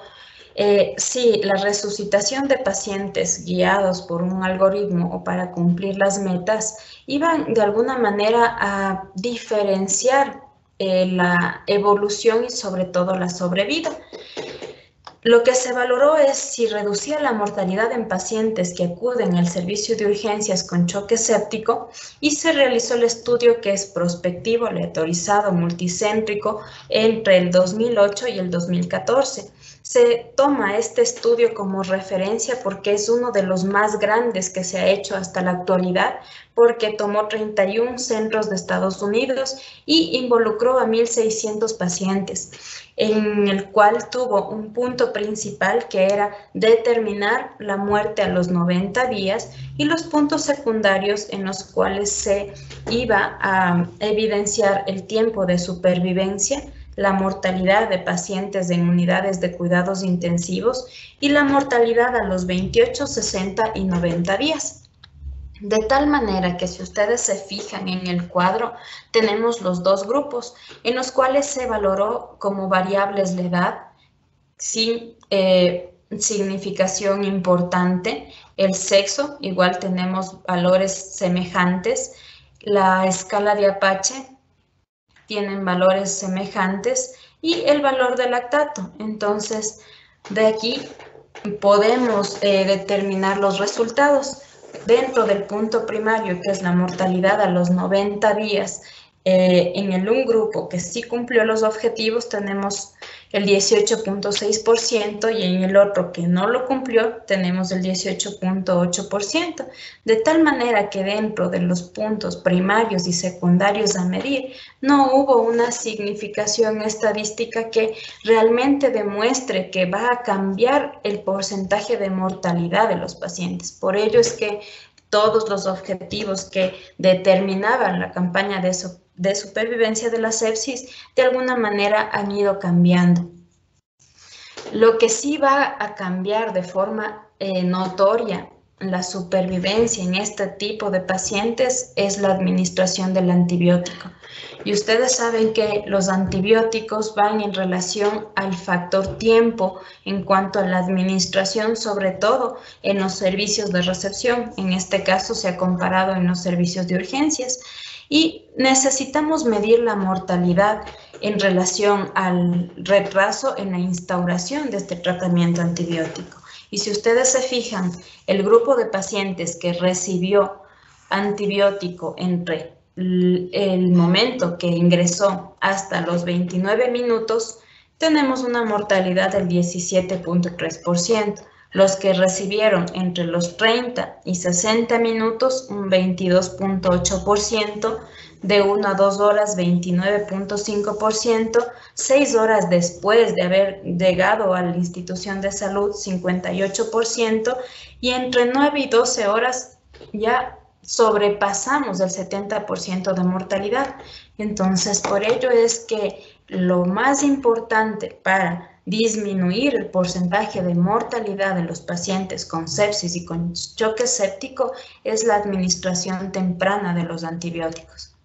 si la resucitación de pacientes guiados por un algoritmo o para cumplir las metas iban de alguna manera a diferenciar la evolución y sobre todo la sobrevida. Lo que se valoró es si reducía la mortalidad en pacientes que acuden al servicio de urgencias con choque séptico y se realizó el estudio que es prospectivo, aleatorizado, multicéntrico entre el 2008 y el 2014. Se toma este estudio como referencia porque es uno de los más grandes que se ha hecho hasta la actualidad, porque tomó 31 centros de Estados Unidos y involucró a 1.600 pacientes, en el cual tuvo un punto principal que era determinar la muerte a los 90 días y los puntos secundarios en los cuales se iba a evidenciar el tiempo de supervivencia, la mortalidad de pacientes en unidades de cuidados intensivos y la mortalidad a los 28, 60 y 90 días. De tal manera que si ustedes se fijan en el cuadro, tenemos los dos grupos en los cuales se valoró como variables la edad sin significación importante, el sexo, igual tenemos valores semejantes, la escala de Apache, tienen valores semejantes y el valor del lactato. Entonces, de aquí podemos determinar los resultados. Dentro del punto primario, que es la mortalidad a los 90 días, en un grupo que sí cumplió los objetivos tenemos el 18.6% y en el otro que no lo cumplió tenemos el 18.8%, de tal manera que dentro de los puntos primarios y secundarios a medir no hubo una significación estadística que realmente demuestre que va a cambiar el porcentaje de mortalidad de los pacientes. Por ello es que todos los objetivos que determinaban la campaña de supervivencia de la sepsis de alguna manera han ido cambiando. Lo que sí va a cambiar de forma notoria la supervivencia en este tipo de pacientes es la administración del antibiótico. Y ustedes saben que los antibióticos van en relación al factor tiempo en cuanto a la administración, sobre todo en los servicios de recepción. En este caso se ha comparado en los servicios de urgencias. Y necesitamos medir la mortalidad en relación al retraso en la instauración de este tratamiento antibiótico. Y si ustedes se fijan, el grupo de pacientes que recibió antibiótico entre el momento que ingresó hasta los 29 minutos, tenemos una mortalidad del 17.3%. Los que recibieron entre los 30 y 60 minutos, un 22.8%, de 1 a 2 horas, 29.5%, 6 horas después de haber llegado a la institución de salud, 58%, y entre 9 y 12 horas ya sobrepasamos el 70% de mortalidad. Entonces, por ello es que lo más importante para disminuir el porcentaje de mortalidad de los pacientes con sepsis y con choque séptico es la administración temprana de los antibióticos.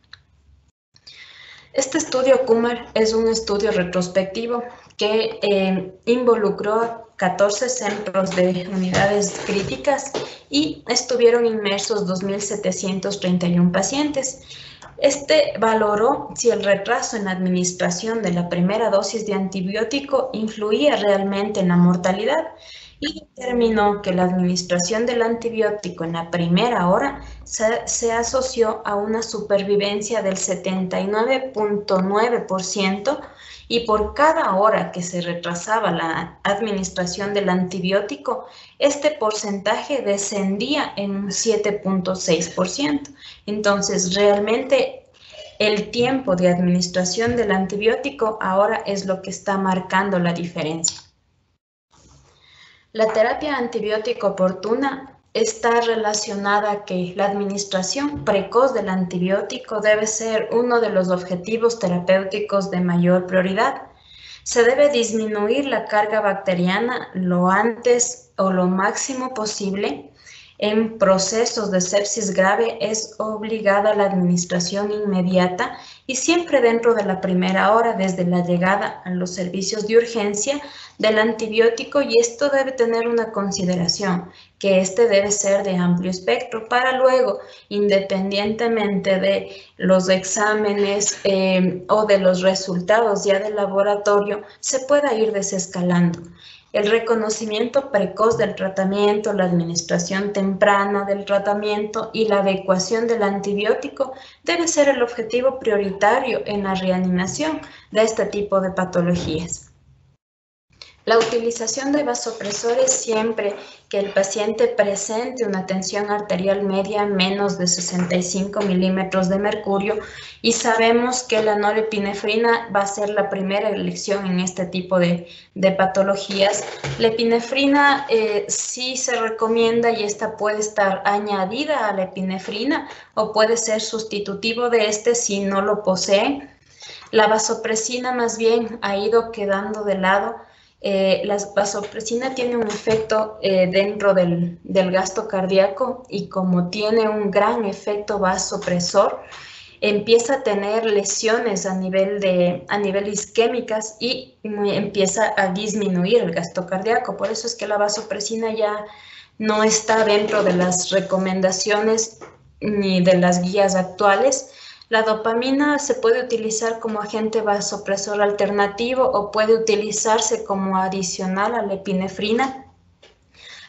Este estudio Kumar es un estudio retrospectivo que involucró a 14 centros de unidades críticas y estuvieron inmersos 2.731 pacientes. Este valoró si el retraso en la administración de la primera dosis de antibiótico influía realmente en la mortalidad y determinó que la administración del antibiótico en la primera hora se asoció a una supervivencia del 79.9% y por cada hora que se retrasaba la administración del antibiótico, este porcentaje descendía en un 7.6%. Entonces, realmente el tiempo de administración del antibiótico ahora es lo que está marcando la diferencia. La terapia antibiótica oportuna está relacionada a que la administración precoz del antibiótico debe ser uno de los objetivos terapéuticos de mayor prioridad. Se debe disminuir la carga bacteriana lo antes o lo máximo posible. En procesos de sepsis grave es obligada la administración inmediata y siempre dentro de la primera hora desde la llegada a los servicios de urgencia del antibiótico, y esto debe tener una consideración, que este debe ser de amplio espectro para luego, independientemente de los exámenes o de los resultados ya del laboratorio, se pueda ir desescalando. El reconocimiento precoz del tratamiento, la administración temprana del tratamiento y la adecuación del antibiótico debe ser el objetivo prioritario en la reanimación de este tipo de patologías. La utilización de vasopresores siempre que el paciente presente una tensión arterial media menos de 65 milímetros de mercurio, y sabemos que la norepinefrina va a ser la primera elección en este tipo de patologías. La epinefrina sí se recomienda, y esta puede estar añadida a la epinefrina o puede ser sustitutivo de este si no lo poseen. La vasopresina más bien ha ido quedando de lado. La vasopresina tiene un efecto dentro del gasto cardíaco, y como tiene un gran efecto vasopresor, empieza a tener lesiones a nivel isquémicas y empieza a disminuir el gasto cardíaco. Por eso es que la vasopresina ya no está dentro de las recomendaciones ni de las guías actuales. La dopamina se puede utilizar como agente vasopresor alternativo o puede utilizarse como adicional a la epinefrina.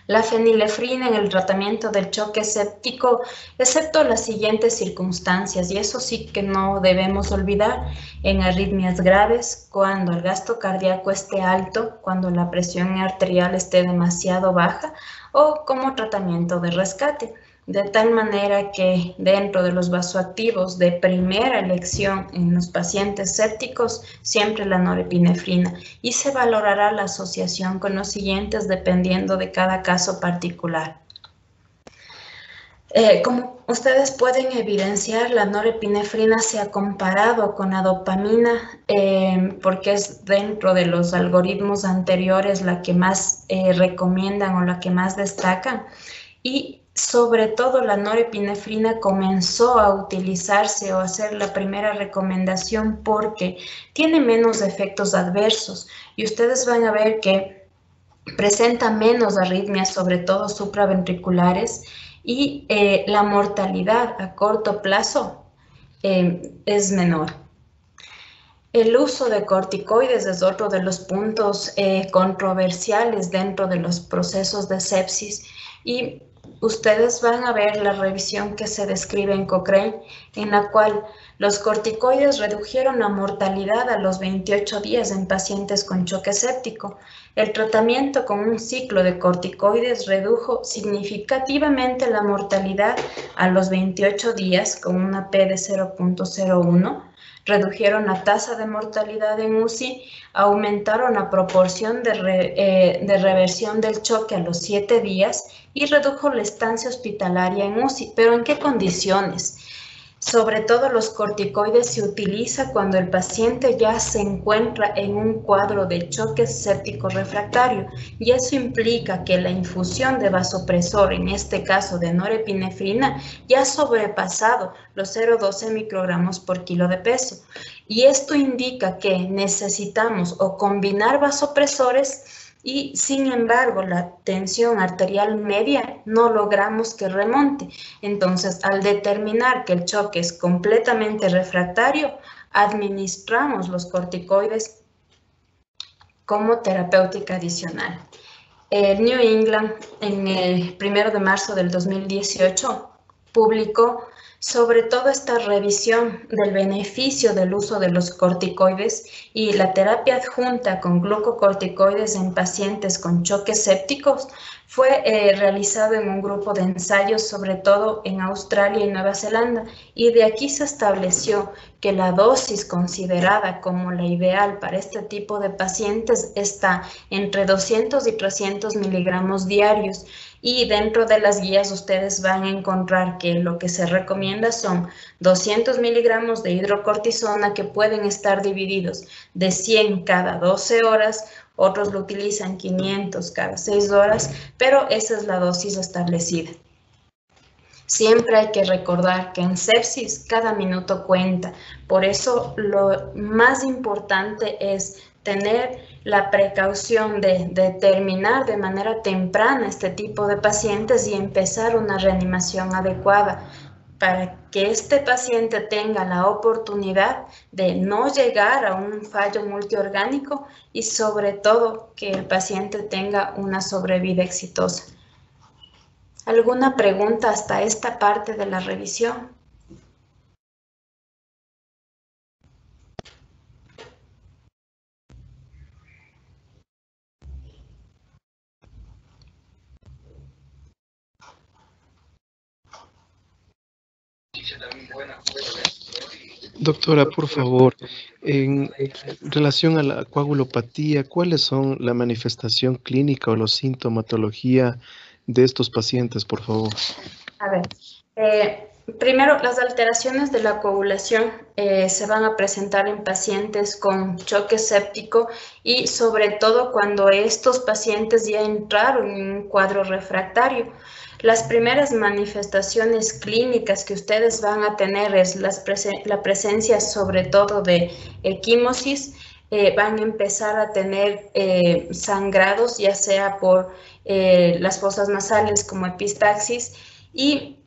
La fenilefrina en el tratamiento del choque séptico, excepto las siguientes circunstancias, y eso sí que no debemos olvidar: en arritmias graves, cuando el gasto cardíaco esté alto, cuando la presión arterial esté demasiado baja, o como tratamiento de rescate. De tal manera que dentro de los vasoactivos de primera elección en los pacientes sépticos, siempre la norepinefrina, y se valorará la asociación con los siguientes dependiendo de cada caso particular. Como ustedes pueden evidenciar, la norepinefrina se ha comparado con la dopamina porque es dentro de los algoritmos anteriores la que más recomiendan o la que más destacan, y sobre todo la norepinefrina comenzó a utilizarse o a ser la primera recomendación porque tiene menos efectos adversos, y ustedes van a ver que presenta menos arritmias, sobre todo supraventriculares, y la mortalidad a corto plazo es menor. El uso de corticoides es otro de los puntos controversiales dentro de los procesos de sepsis, y ustedes van a ver la revisión que se describe en Cochrane, en la cual los corticoides redujeron la mortalidad a los 28 días en pacientes con choque séptico. El tratamiento con un ciclo de corticoides redujo significativamente la mortalidad a los 28 días con una P de 0.01. Redujeron la tasa de mortalidad en UCI, aumentaron la proporción de reversión del choque a los 7 días y redujo la estancia hospitalaria en UCI. ¿Pero en qué condiciones? Sobre todo los corticoides se utiliza cuando el paciente ya se encuentra en un cuadro de choque séptico refractario, y eso implica que la infusión de vasopresor, en este caso de norepinefrina, ya ha sobrepasado los 0,12 microgramos por kilo de peso. Y esto indica que necesitamos o combinar vasopresores, y sin embargo la tensión arterial media no logramos que remonte. Entonces, al determinar que el choque es completamente refractario, administramos los corticoides como terapéutica adicional. El New England, en el 1 de marzo del 2018, publicó sobre todo esta revisión del beneficio del uso de los corticoides y la terapia adjunta con glucocorticoides en pacientes con choques sépticos. Fue realizado en un grupo de ensayos, sobre todo en Australia y Nueva Zelanda, y de aquí se estableció que la dosis considerada como la ideal para este tipo de pacientes está entre 200 y 300 miligramos diarios. Y dentro de las guías ustedes van a encontrar que lo que se recomienda son 200 miligramos de hidrocortisona, que pueden estar divididos de 100 cada 12 horas, otros lo utilizan 500 cada 6 horas, pero esa es la dosis establecida. Siempre hay que recordar que en sepsis cada minuto cuenta. Por eso lo más importante es tener la precaución de determinar de manera temprana este tipo de pacientes y empezar una reanimación adecuada para que este paciente tenga la oportunidad de no llegar a un fallo multiorgánico, y sobre todo que el paciente tenga una sobrevida exitosa. ¿Alguna pregunta hasta esta parte de la revisión? Doctora, por favor, en relación a la coagulopatía, ¿cuáles son la manifestación clínica o la sintomatología de estos pacientes, por favor? A ver, primero, las alteraciones de la coagulación se van a presentar en pacientes con choque séptico y sobre todo cuando estos pacientes ya entraron en un cuadro refractario. Las primeras manifestaciones clínicas que ustedes van a tener es la presencia sobre todo de equimosis. Van a empezar a tener sangrados, ya sea por las fosas nasales como epistaxis, y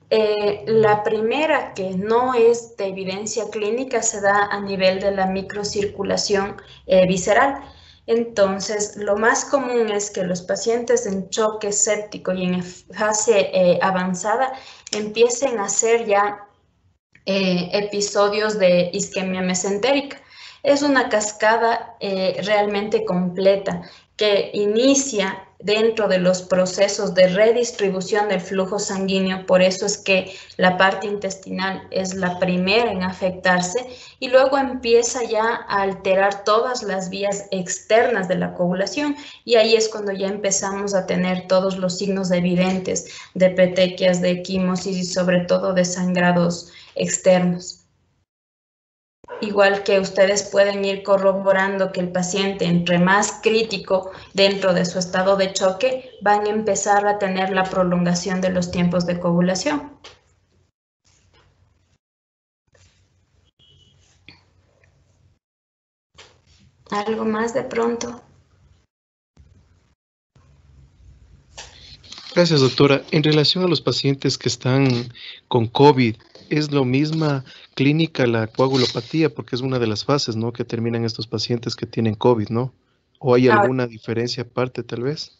la primera, que no es de evidencia clínica, se da a nivel de la microcirculación visceral. Entonces, lo más común es que los pacientes en choque séptico y en fase avanzada empiecen a hacer ya episodios de isquemia mesentérica. Es una cascada realmente completa que inicia dentro de los procesos de redistribución del flujo sanguíneo, por eso es que la parte intestinal es la primera en afectarse y luego empieza ya a alterar todas las vías externas de la coagulación y ahí es cuando ya empezamos a tener todos los signos evidentes de petequias, de equimosis y sobre todo de sangrados externos. Igual que ustedes pueden ir corroborando que el paciente, entre más crítico dentro de su estado de choque, van a empezar a tener la prolongación de los tiempos de coagulación. ¿Algo más de pronto? Gracias, doctora. En relación a los pacientes que están con COVID, ¿es lo misma clínica la coagulopatía? Porque es una de las fases, ¿no? Que terminan estos pacientes que tienen COVID, ¿no? ¿O hay Ahora, alguna diferencia aparte, tal vez?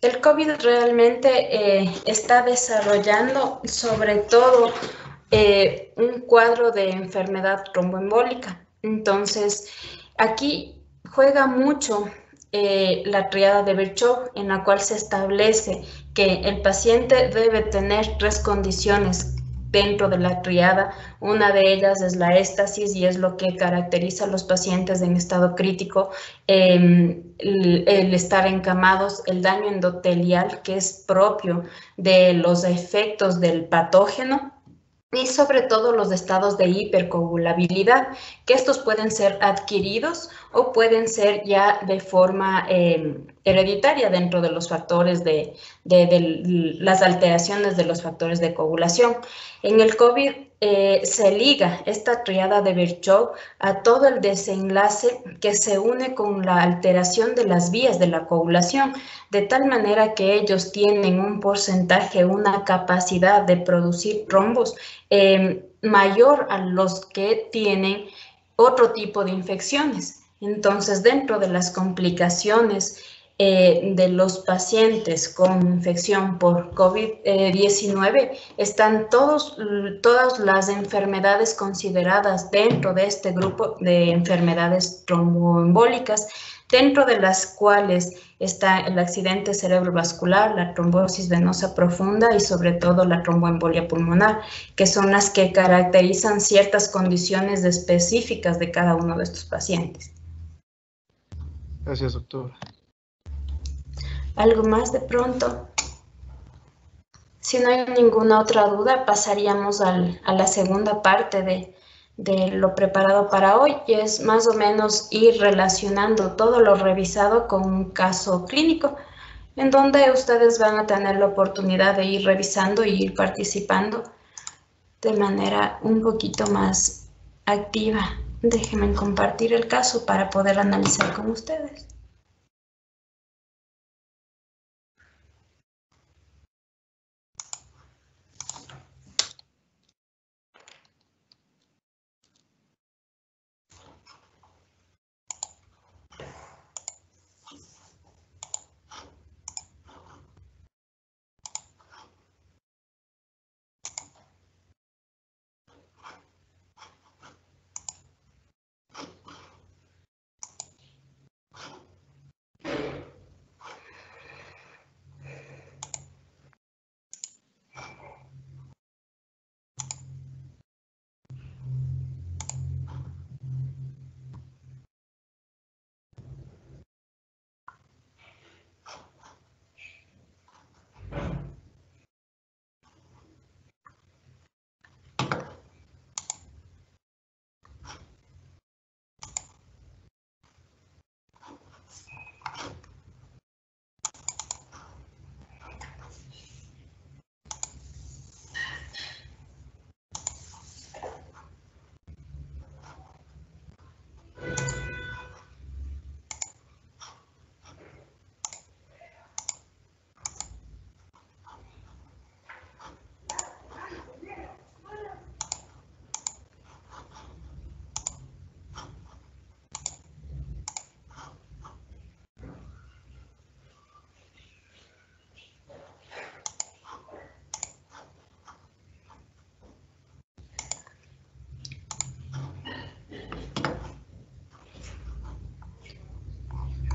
el COVID realmente está desarrollando sobre todo un cuadro de enfermedad tromboembólica. Entonces, aquí juega mucho la triada de Virchow, en la cual se establece que el paciente debe tener tres condiciones dentro de la triada. Una de ellas es la éstasis y es lo que caracteriza a los pacientes en estado crítico, el estar encamados, el daño endotelial que es propio de los efectos del patógeno y sobre todo los estados de hipercoagulabilidad, que estos pueden ser adquiridos o pueden ser ya de forma hereditaria dentro de los factores de las alteraciones de los factores de coagulación. En el COVID se liga esta triada de Virchow a todo el desenlace que se une con la alteración de las vías de la coagulación, de tal manera que ellos tienen un porcentaje, una capacidad de producir trombos mayor a los que tienen otro tipo de infecciones. Entonces, dentro de las complicaciones de los pacientes con infección por COVID-19 están todas las enfermedades consideradas dentro de este grupo de enfermedades tromboembólicas, dentro de las cuales está el accidente cerebrovascular, la trombosis venosa profunda y sobre todo la tromboembolia pulmonar, que son las que caracterizan ciertas condiciones específicas de cada uno de estos pacientes. Gracias, doctora. ¿Algo más de pronto? Si no hay ninguna otra duda, pasaríamos a la segunda parte de lo preparado para hoy, y es más o menos ir relacionando todo lo revisado con un caso clínico, en donde ustedes van a tener la oportunidad de ir revisando y ir participando de manera un poquito más activa. Déjenme compartir el caso para poder analizar con ustedes.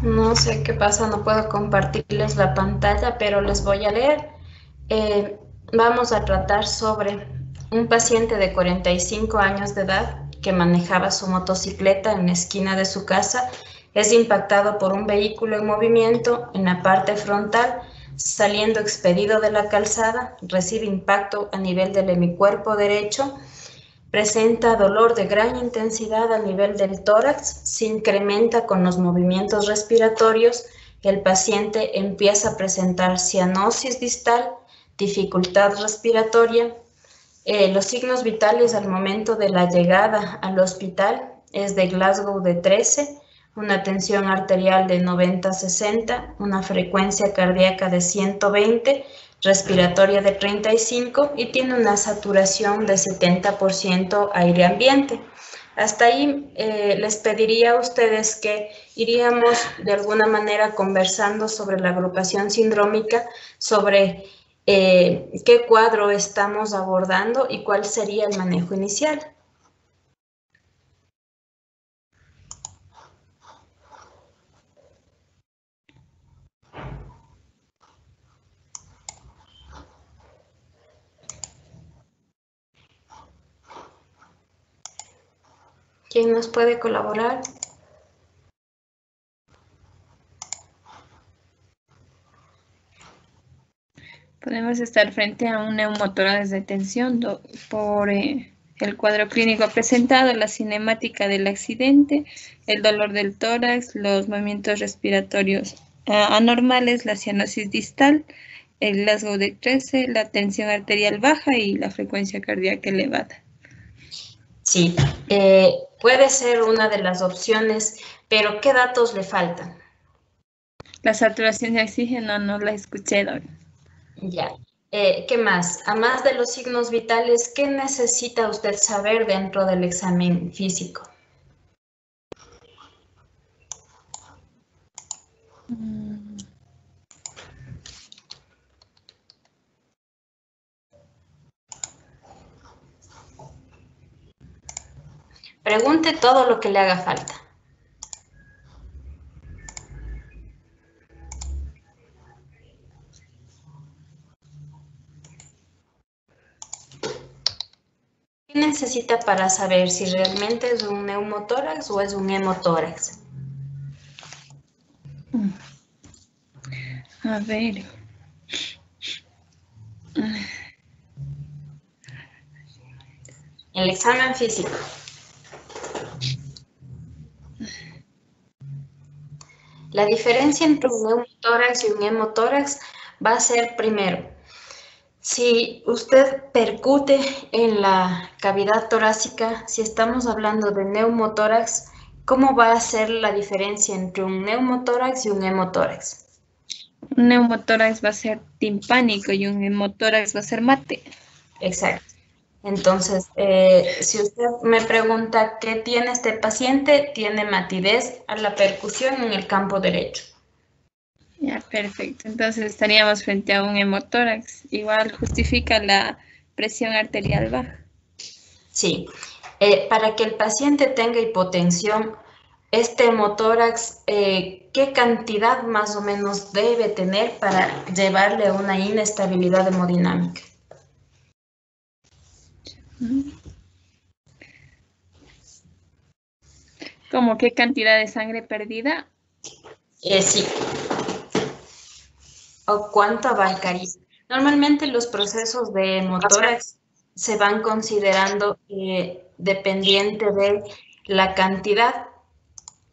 No sé qué pasa, no puedo compartirles la pantalla, pero les voy a leer. Vamos a tratar sobre un paciente de 45 años de edad que manejaba su motocicleta en la esquina de su casa. Es impactado por un vehículo en movimiento en la parte frontal, saliendo expedido de la calzada, recibe impacto a nivel del hemicuerpo derecho. Presenta dolor de gran intensidad a nivel del tórax, se incrementa con los movimientos respiratorios, el paciente empieza a presentar cianosis distal, dificultad respiratoria. Los signos vitales al momento de la llegada al hospital es de Glasgow de 13, una tensión arterial de 90-60, una frecuencia cardíaca de 120, respiratoria de 35 y tiene una saturación de 70% aire ambiente. Hasta ahí les pediría a ustedes que iríamos de alguna manera conversando sobre la agrupación sindrómica, sobre qué cuadro estamos abordando y cuál sería el manejo inicial. ¿Quién nos puede colaborar? Podemos estar frente a un neumotórax de tensión por el cuadro clínico presentado, la cinemática del accidente, el dolor del tórax, los movimientos respiratorios anormales, la cianosis distal, el Glasgow de 13, la tensión arterial baja y la frecuencia cardíaca elevada. Sí, puede ser una de las opciones, pero ¿qué datos le faltan? La saturación de oxígeno no la escuché, Dor. Ya. ¿Qué más? A más de los signos vitales, ¿qué necesita usted saber dentro del examen físico? Pregunte todo lo que le haga falta. ¿Qué necesita para saber si realmente es un neumotórax o es un hemotórax? A ver. El examen físico. La diferencia entre un neumotórax y un hemotórax va a ser primero, si usted percute en la cavidad torácica, si estamos hablando de neumotórax, ¿cómo va a ser la diferencia entre un neumotórax y un hemotórax? Un neumotórax va a ser timpánico y un hemotórax va a ser mate. Exacto. Entonces, si usted me pregunta qué tiene este paciente, tiene matidez a la percusión en el campo derecho. Ya, perfecto. Entonces estaríamos frente a un hemotórax. Igual justifica la presión arterial baja. Sí. Para que el paciente tenga hipotensión, este hemotórax, ¿qué cantidad más o menos debe tener para llevarle a una inestabilidad hemodinámica? ¿Cómo qué cantidad de sangre perdida? Sí. ¿O cuánto abarcaría? Normalmente los procesos de hemotórax se van considerando dependiente de la cantidad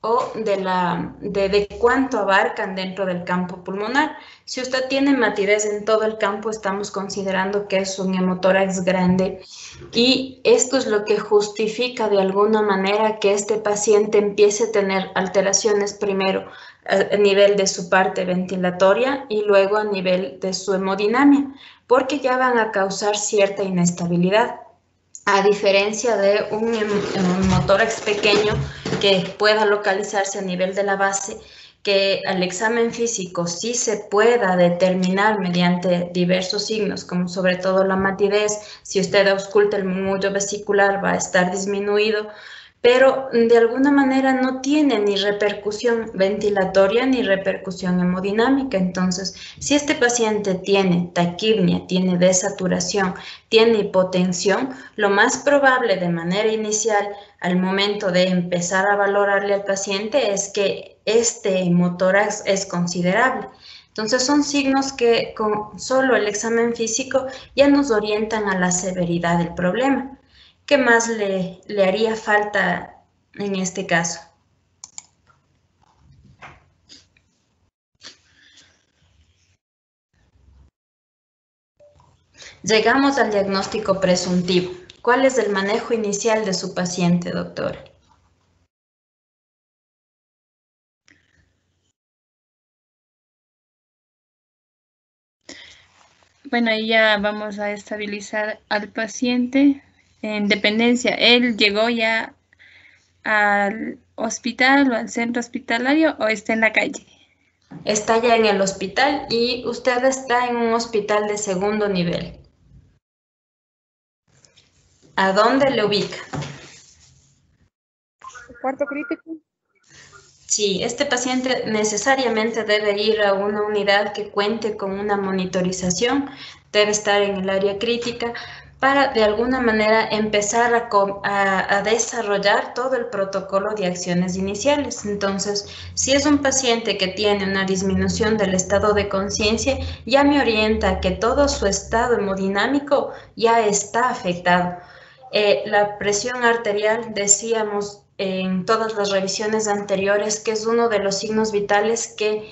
o de cuánto abarcan dentro del campo pulmonar. Si usted tiene matidez en todo el campo, estamos considerando que es un hemotórax grande y esto es lo que justifica de alguna manera que este paciente empiece a tener alteraciones primero a nivel de su parte ventilatoria y luego a nivel de su hemodinamia, porque ya van a causar cierta inestabilidad. A diferencia de un hemotórax pequeño que pueda localizarse a nivel de la base, que al examen físico sí se pueda determinar mediante diversos signos, como sobre todo la matidez. Si usted ausculta el murmullo vesicular va a estar disminuido, pero de alguna manera no tiene ni repercusión ventilatoria ni repercusión hemodinámica. Entonces, si este paciente tiene taquipnia, tiene desaturación, tiene hipotensión, lo más probable de manera inicial al momento de empezar a valorarle al paciente es que este hemotórax es considerable. Entonces son signos que con solo el examen físico ya nos orientan a la severidad del problema. ¿Qué más le haría falta en este caso? Llegamos al diagnóstico presuntivo. ¿Cuál es el manejo inicial de su paciente, doctora? Bueno, ahí ya vamos a estabilizar al paciente en dependencia. Él llegó ya al hospital o al centro hospitalario o está en la calle. Está ya en el hospital y usted está en un hospital de segundo nivel. ¿A dónde le ubica? Cuarto crítico. Sí, este paciente necesariamente debe ir a una unidad que cuente con una monitorización, debe estar en el área crítica para de alguna manera empezar a desarrollar todo el protocolo de acciones iniciales. Entonces, si es un paciente que tiene una disminución del estado de conciencia, ya me orienta que todo su estado hemodinámico ya está afectado. La presión arterial, decíamos en todas las revisiones anteriores, que es uno de los signos vitales que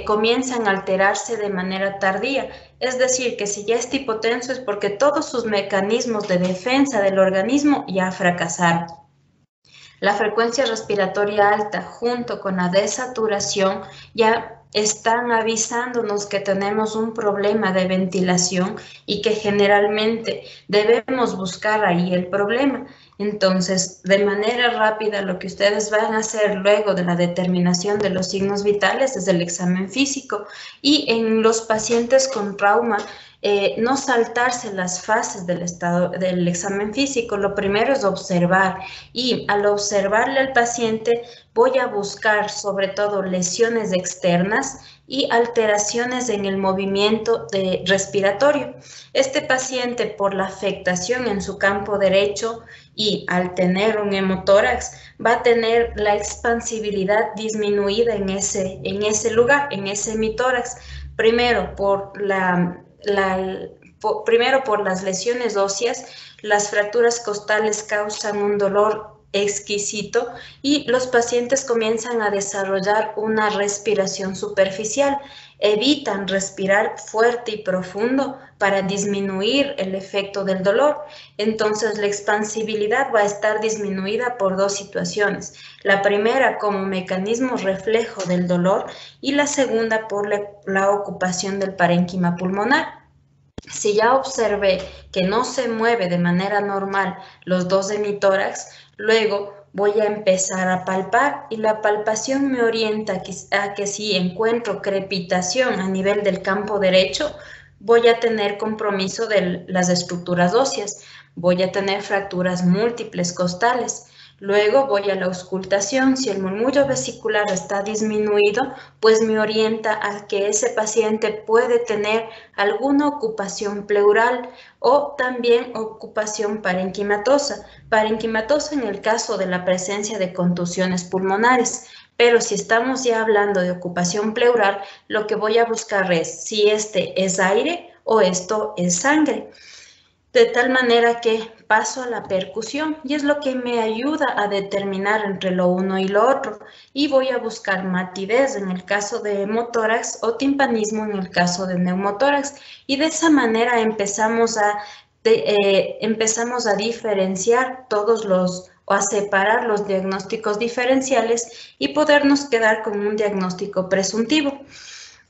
comienzan a alterarse de manera tardía. Es decir, que si ya está hipotenso es porque todos sus mecanismos de defensa del organismo ya fracasaron. La frecuencia respiratoria alta junto con la desaturación ya están avisándonos que tenemos un problema de ventilación y que generalmente debemos buscar ahí el problema. Entonces, de manera rápida, lo que ustedes van a hacer luego de la determinación de los signos vitales es el examen físico. Y en los pacientes con trauma, no saltarse las fases del examen físico. Lo primero es observar, y al observarle al paciente voy a buscar sobre todo lesiones externas y alteraciones en el movimiento respiratorio. Este paciente, por la afectación en su campo derecho y al tener un hemotórax, va a tener la expansibilidad disminuida en ese lugar, en ese hemitórax, primero por las lesiones óseas. Las fracturas costales causan un dolor exquisito y los pacientes comienzan a desarrollar una respiración superficial. Evitan respirar fuerte y profundo para disminuir el efecto del dolor. Entonces, la expansibilidad va a estar disminuida por dos situaciones. La primera como mecanismo reflejo del dolor y la segunda por la ocupación del parénquima pulmonar. Si ya observé que no se mueve de manera normal los dos hemitórax, luego voy a empezar a palpar y la palpación me orienta a que si encuentro crepitación a nivel del campo derecho, voy a tener compromiso de las estructuras óseas, voy a tener fracturas múltiples costales. Luego voy a la auscultación. Si el murmullo vesicular está disminuido, pues me orienta a que ese paciente puede tener alguna ocupación pleural o también ocupación parenquimatosa. Parenquimatosa en el caso de la presencia de contusiones pulmonares. Pero si estamos ya hablando de ocupación pleural, lo que voy a buscar es si este es aire o esto es sangre. De tal manera que paso a la percusión y es lo que me ayuda a determinar entre lo uno y lo otro. Y voy a buscar matidez en el caso de hemotórax o timpanismo en el caso de neumotórax. Y de esa manera empezamos a diferenciar o a separar los diagnósticos diferenciales y podernos quedar con un diagnóstico presuntivo.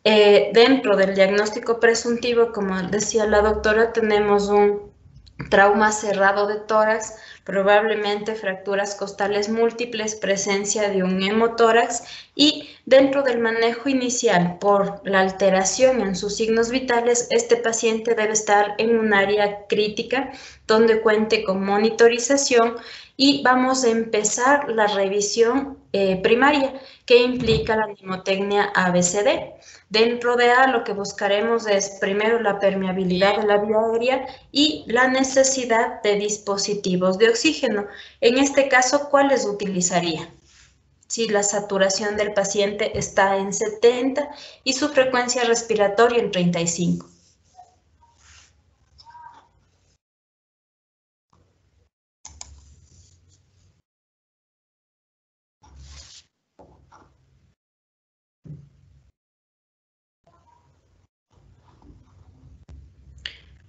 Dentro del diagnóstico presuntivo, como decía la doctora, tenemos un trauma cerrado de tórax, probablemente fracturas costales múltiples, presencia de un hemotórax y dentro del manejo inicial por la alteración en sus signos vitales, este paciente debe estar en un área crítica donde cuente con monitorización y vamos a empezar la revisión primaria que implica la mnemotecnia ABCD. Dentro de A lo que buscaremos es primero la permeabilidad de la vía aérea y la necesidad de dispositivos de oxígeno. En este caso, ¿cuáles utilizaría? Si la saturación del paciente está en 70 y su frecuencia respiratoria en 35.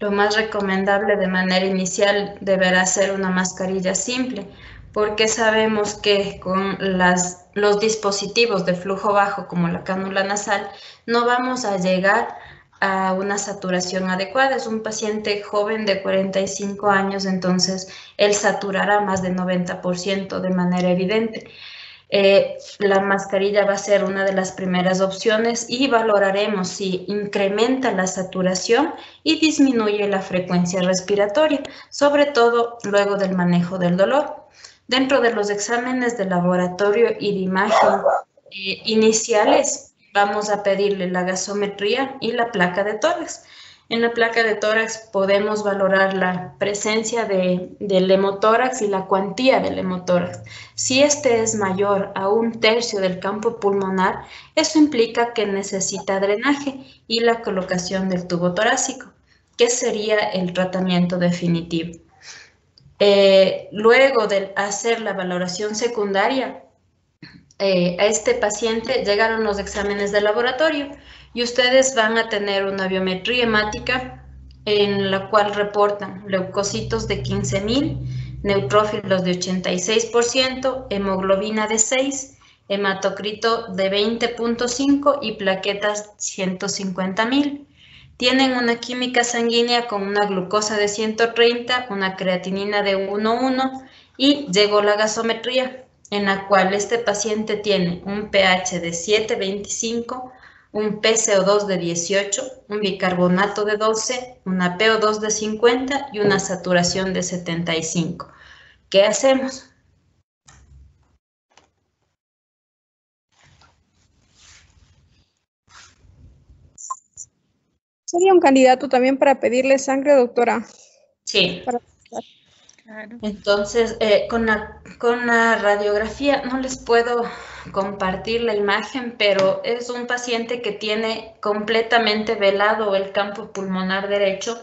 Lo más recomendable de manera inicial deberá ser una mascarilla simple, porque sabemos que con los dispositivos de flujo bajo, como la cánula nasal, no vamos a llegar a una saturación adecuada. Es un paciente joven de 45 años, entonces él saturará más de 90% de manera evidente. La mascarilla va a ser una de las primeras opciones y valoraremos si incrementa la saturación y disminuye la frecuencia respiratoria, sobre todo luego del manejo del dolor. Dentro de los exámenes de laboratorio y de imagen iniciales, vamos a pedirle la gasometría y la placa de tórax. En la placa de tórax podemos valorar la presencia del hemotórax y la cuantía del hemotórax. Si este es mayor a 1/3 del campo pulmonar, eso implica que necesita drenaje y la colocación del tubo torácico, que sería el tratamiento definitivo. Luego de hacer la valoración secundaria, a este paciente llegaron los exámenes de laboratorio y ustedes van a tener una biometría hemática en la cual reportan leucocitos de 15.000, neutrófilos de 86%, hemoglobina de 6, hematocrito de 20.5 y plaquetas 150.000. Tienen una química sanguínea con una glucosa de 130, una creatinina de 1,1 y llegó la gasometría, en la cual este paciente tiene un pH de 7,25, un PCO2 de 18, un bicarbonato de 12, una PO2 de 50 y una saturación de 75. ¿Qué hacemos? ¿Sería un candidato también para pedirle sangre, doctora? Sí. Claro. Entonces, con la radiografía no les puedo compartir la imagen, pero es un paciente que tiene completamente velado el campo pulmonar derecho.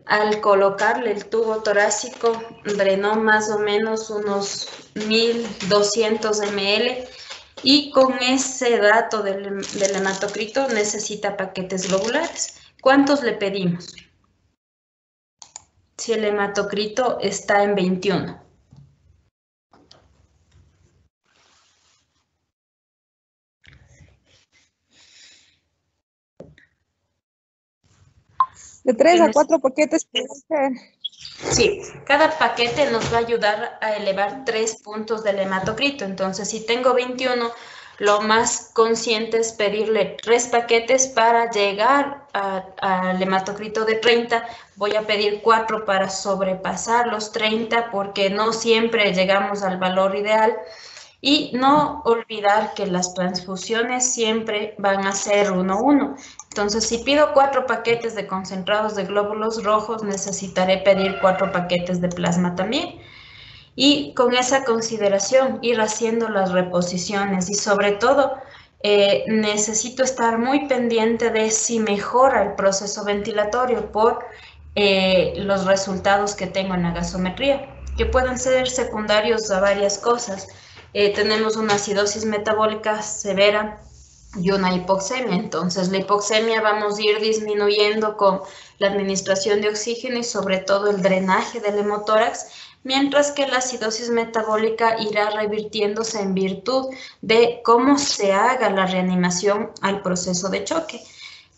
Al colocarle el tubo torácico, drenó más o menos unos 1.200 ml y con ese dato del hematocrito necesita paquetes globulares. ¿Cuántos le pedimos? Si el hematocrito está en 21. De 3 a 4 paquetes. Sí, cada paquete nos va a ayudar a elevar 3 puntos del hematocrito. Entonces, si tengo 21, lo más consciente es pedirle 3 paquetes para llegar al hematocrito de 30. Voy a pedir 4 para sobrepasar los 30 porque no siempre llegamos al valor ideal. Y no olvidar que las transfusiones siempre van a ser 1-1. Entonces, si pido 4 paquetes de concentrados de glóbulos rojos, necesitaré pedir 4 paquetes de plasma también. Y con esa consideración, ir haciendo las reposiciones y sobre todo, necesito estar muy pendiente de si mejora el proceso ventilatorio por los resultados que tengo en la gasometría, que pueden ser secundarios a varias cosas. Tenemos una acidosis metabólica severa y una hipoxemia. Entonces, la hipoxemia vamos a ir disminuyendo con la administración de oxígeno y sobre todo el drenaje del hemotórax, mientras que la acidosis metabólica irá revirtiéndose en virtud de cómo se haga la reanimación al proceso de choque.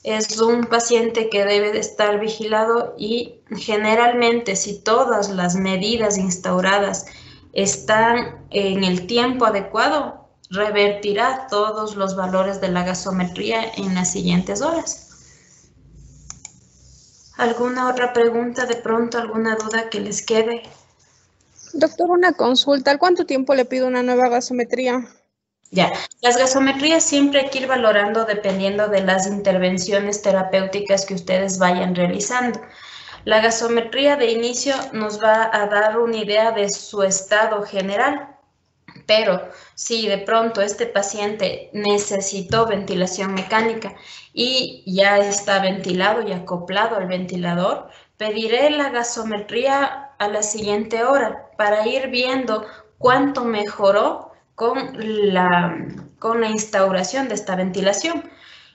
Es un paciente que debe de estar vigilado y generalmente si todas las medidas instauradas están en el tiempo adecuado, revertirá todos los valores de la gasometría en las siguientes horas. ¿Alguna otra pregunta, de pronto, alguna duda que les quede? Doctor, una consulta. ¿Al cuánto tiempo le pido una nueva gasometría? Ya, las gasometrías siempre hay que ir valorando dependiendo de las intervenciones terapéuticas que ustedes vayan realizando. La gasometría de inicio nos va a dar una idea de su estado general, pero si de pronto este paciente necesitó ventilación mecánica y ya está ventilado y acoplado al ventilador, pediré la gasometría a la siguiente hora para ir viendo cuánto mejoró con la instauración de esta ventilación.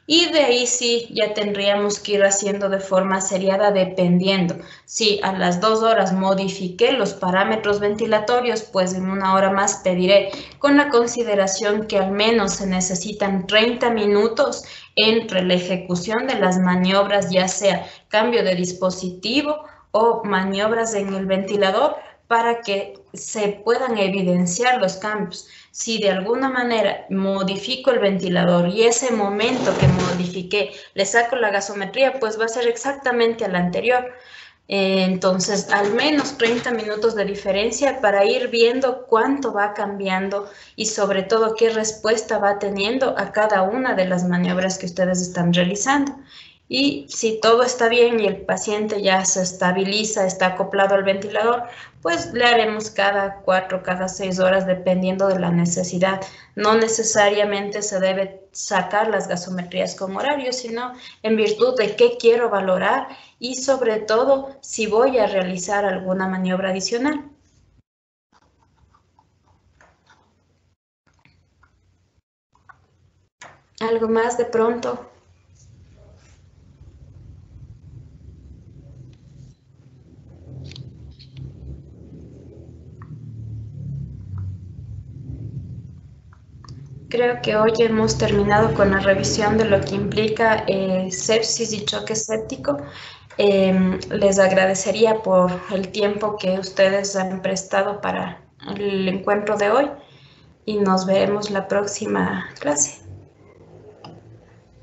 Y de ahí sí, ya tendríamos que ir haciendo de forma seriada dependiendo. Si a las 2 horas modifiqué los parámetros ventilatorios, pues en una hora más pediré, con la consideración que al menos se necesitan 30 minutos entre la ejecución de las maniobras, ya sea cambio de dispositivo o maniobras en el ventilador, para que se puedan evidenciar los cambios. Si de alguna manera modifico el ventilador y ese momento que modifiqué le saco la gasometría, pues va a ser exactamente al anterior. Entonces, al menos 30 minutos de diferencia para ir viendo cuánto va cambiando y sobre todo qué respuesta va teniendo a cada una de las maniobras que ustedes están realizando. Y si todo está bien y el paciente ya se estabiliza, está acoplado al ventilador, pues le haremos cada 4, cada 6 horas, dependiendo de la necesidad. No necesariamente se debe sacar las gasometrías como horario, sino en virtud de qué quiero valorar y sobre todo si voy a realizar alguna maniobra adicional. ¿Algo más de pronto? Creo que hoy hemos terminado con la revisión de lo que implica sepsis y choque séptico. Les agradecería por el tiempo que ustedes han prestado para el encuentro de hoy y nos veremos la próxima clase.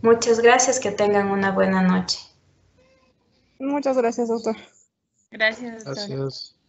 Muchas gracias, que tengan una buena noche. Muchas gracias, doctor. Gracias, doctora. Gracias.